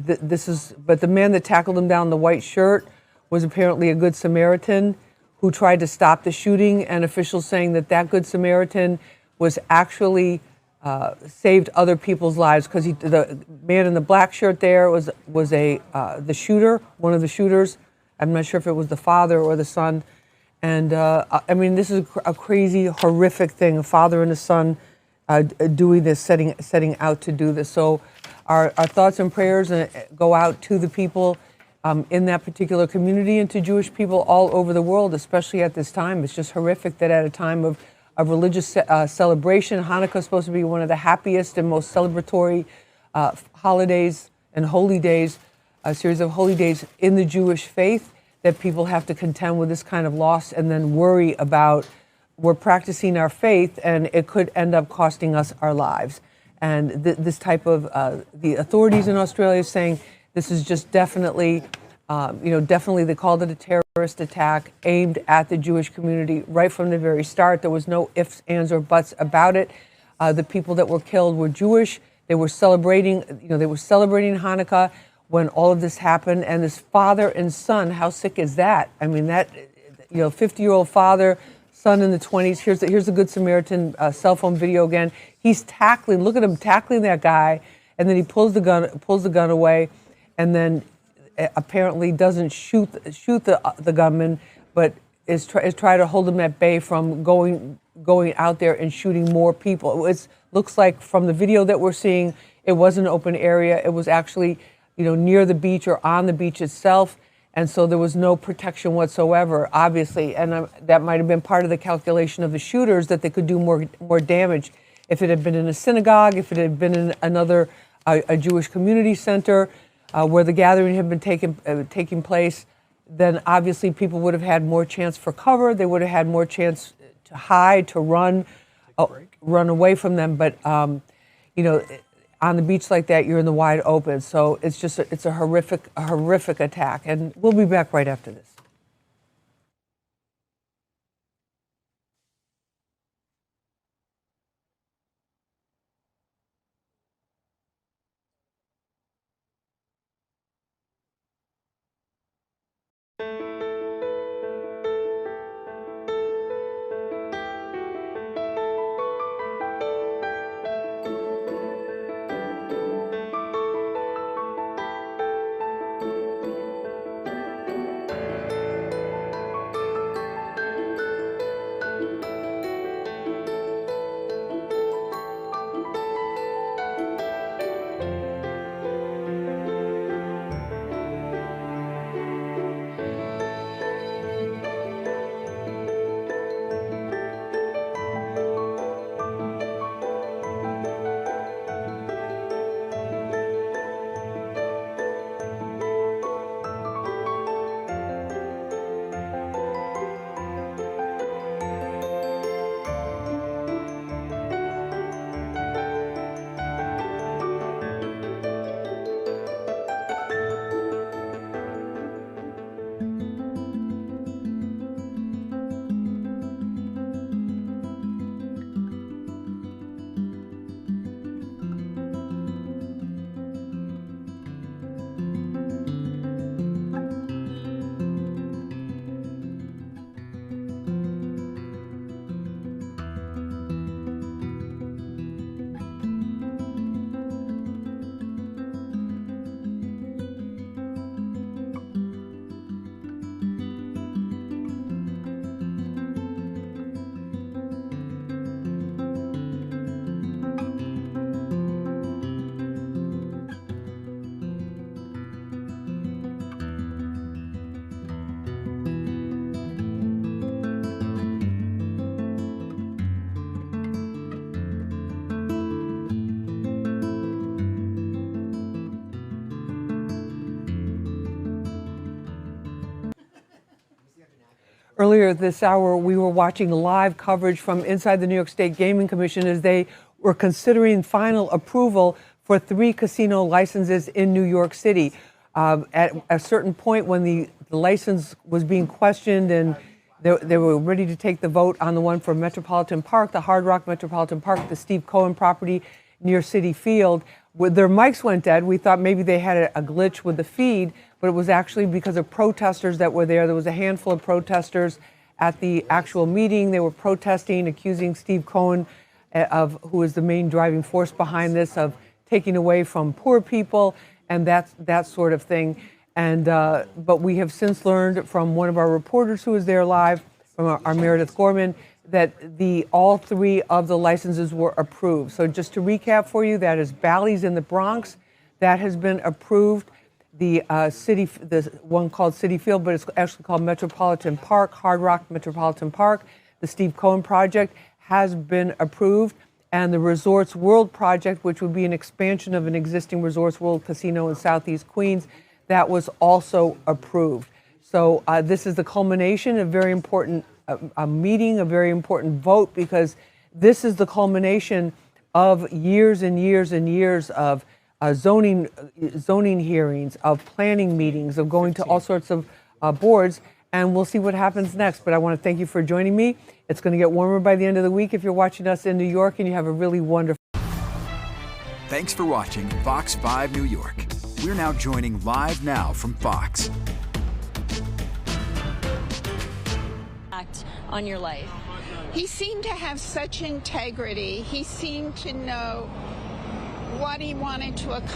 but the man that tackled him down in the white shirt was apparently a Good Samaritan who tried to stop the shooting, and officials saying that Good Samaritan was actually saved other people's lives, because the man in the black shirt there was the shooter, one of the shooters. I'm not sure if it was the father or the son. And I mean, this is a crazy, horrific thing, a father and a son doing this, setting out to do this. So our thoughts and prayers go out to the people in that particular community and to Jewish people all over the world, especially at this time. It's just horrific that at a time of religious celebration, Hanukkah is supposed to be one of the happiest and most celebratory holidays and holy days, a series of holy days in the Jewish faith, that people have to contend with this kind of loss and then worry about, we're practicing our faith and it could end up costing us our lives. And this type of, the authorities in Australia saying this is just definitely, definitely they called it a terrorist attack aimed at the Jewish community right from the very start. There was no ifs, ands, or buts about it. The people that were killed were Jewish. They were celebrating, Hanukkah when all of this happened. And this father and son, how sick is that? I mean, 50-year-old father, son in the 20s. Here's a Good Samaritan cell phone video again. He's tackling. Look at him tackling that guy, and then he pulls the gun away, and then apparently doesn't shoot the gunman, but is trying to hold him at bay from going out there and shooting more people. It looks like from the video that we're seeing, it was an open area. It was actually near the beach or on the beach itself. And so there was no protection whatsoever, obviously. And that might have been part of the calculation of the shooters, that they could do more damage. If it had been in a synagogue, if it had been in another a Jewish community center where the gathering had been taking place, then obviously people would have had more chance for cover. They would have had more chance to hide, to run away from them. But on the beach like that, you're in the wide open. So it's a horrific attack. And we'll be back right after this. Earlier this hour, we were watching live coverage from inside the New York State Gaming Commission as they were considering final approval for 3 casino licenses in New York City. At a certain point when the license was being questioned and they were ready to take the vote on the one for Metropolitan Park, the Hard Rock Metropolitan Park, the Steve Cohen property near Citi Field, their mics went dead. We thought maybe they had a glitch with the feed, but it was actually because of protesters that were there. There was a handful of protesters at the actual meeting. They were protesting, accusing Steve Cohen, who is the main driving force behind this, of taking away from poor people and that sort of thing. And but we have since learned from one of our reporters who was there live, from our Meredith Gorman, that all 3 of the licenses were approved. So just to recap for you, that is Bally's in the Bronx, that has been approved. The one called Citi Field, but it's actually called Metropolitan Park, Hard Rock Metropolitan Park. The Steve Cohen project has been approved, and the Resorts World project, which would be an expansion of an existing Resorts World casino in Southeast Queens, that was also approved. So this is the culmination, a very important a meeting, a very important vote, because this is the culmination of years and years and years of zoning hearings, of planning meetings, of going to all sorts of boards, and we'll see what happens next. But I want to thank you for joining me. It's going to get warmer by the end of the week if you're watching us in New York, and you have a really wonderful. Thanks for watching Fox 5 New York. We're now joining live now from Fox. On your life. He seemed to have such integrity. He seemed to know what he wanted to accomplish.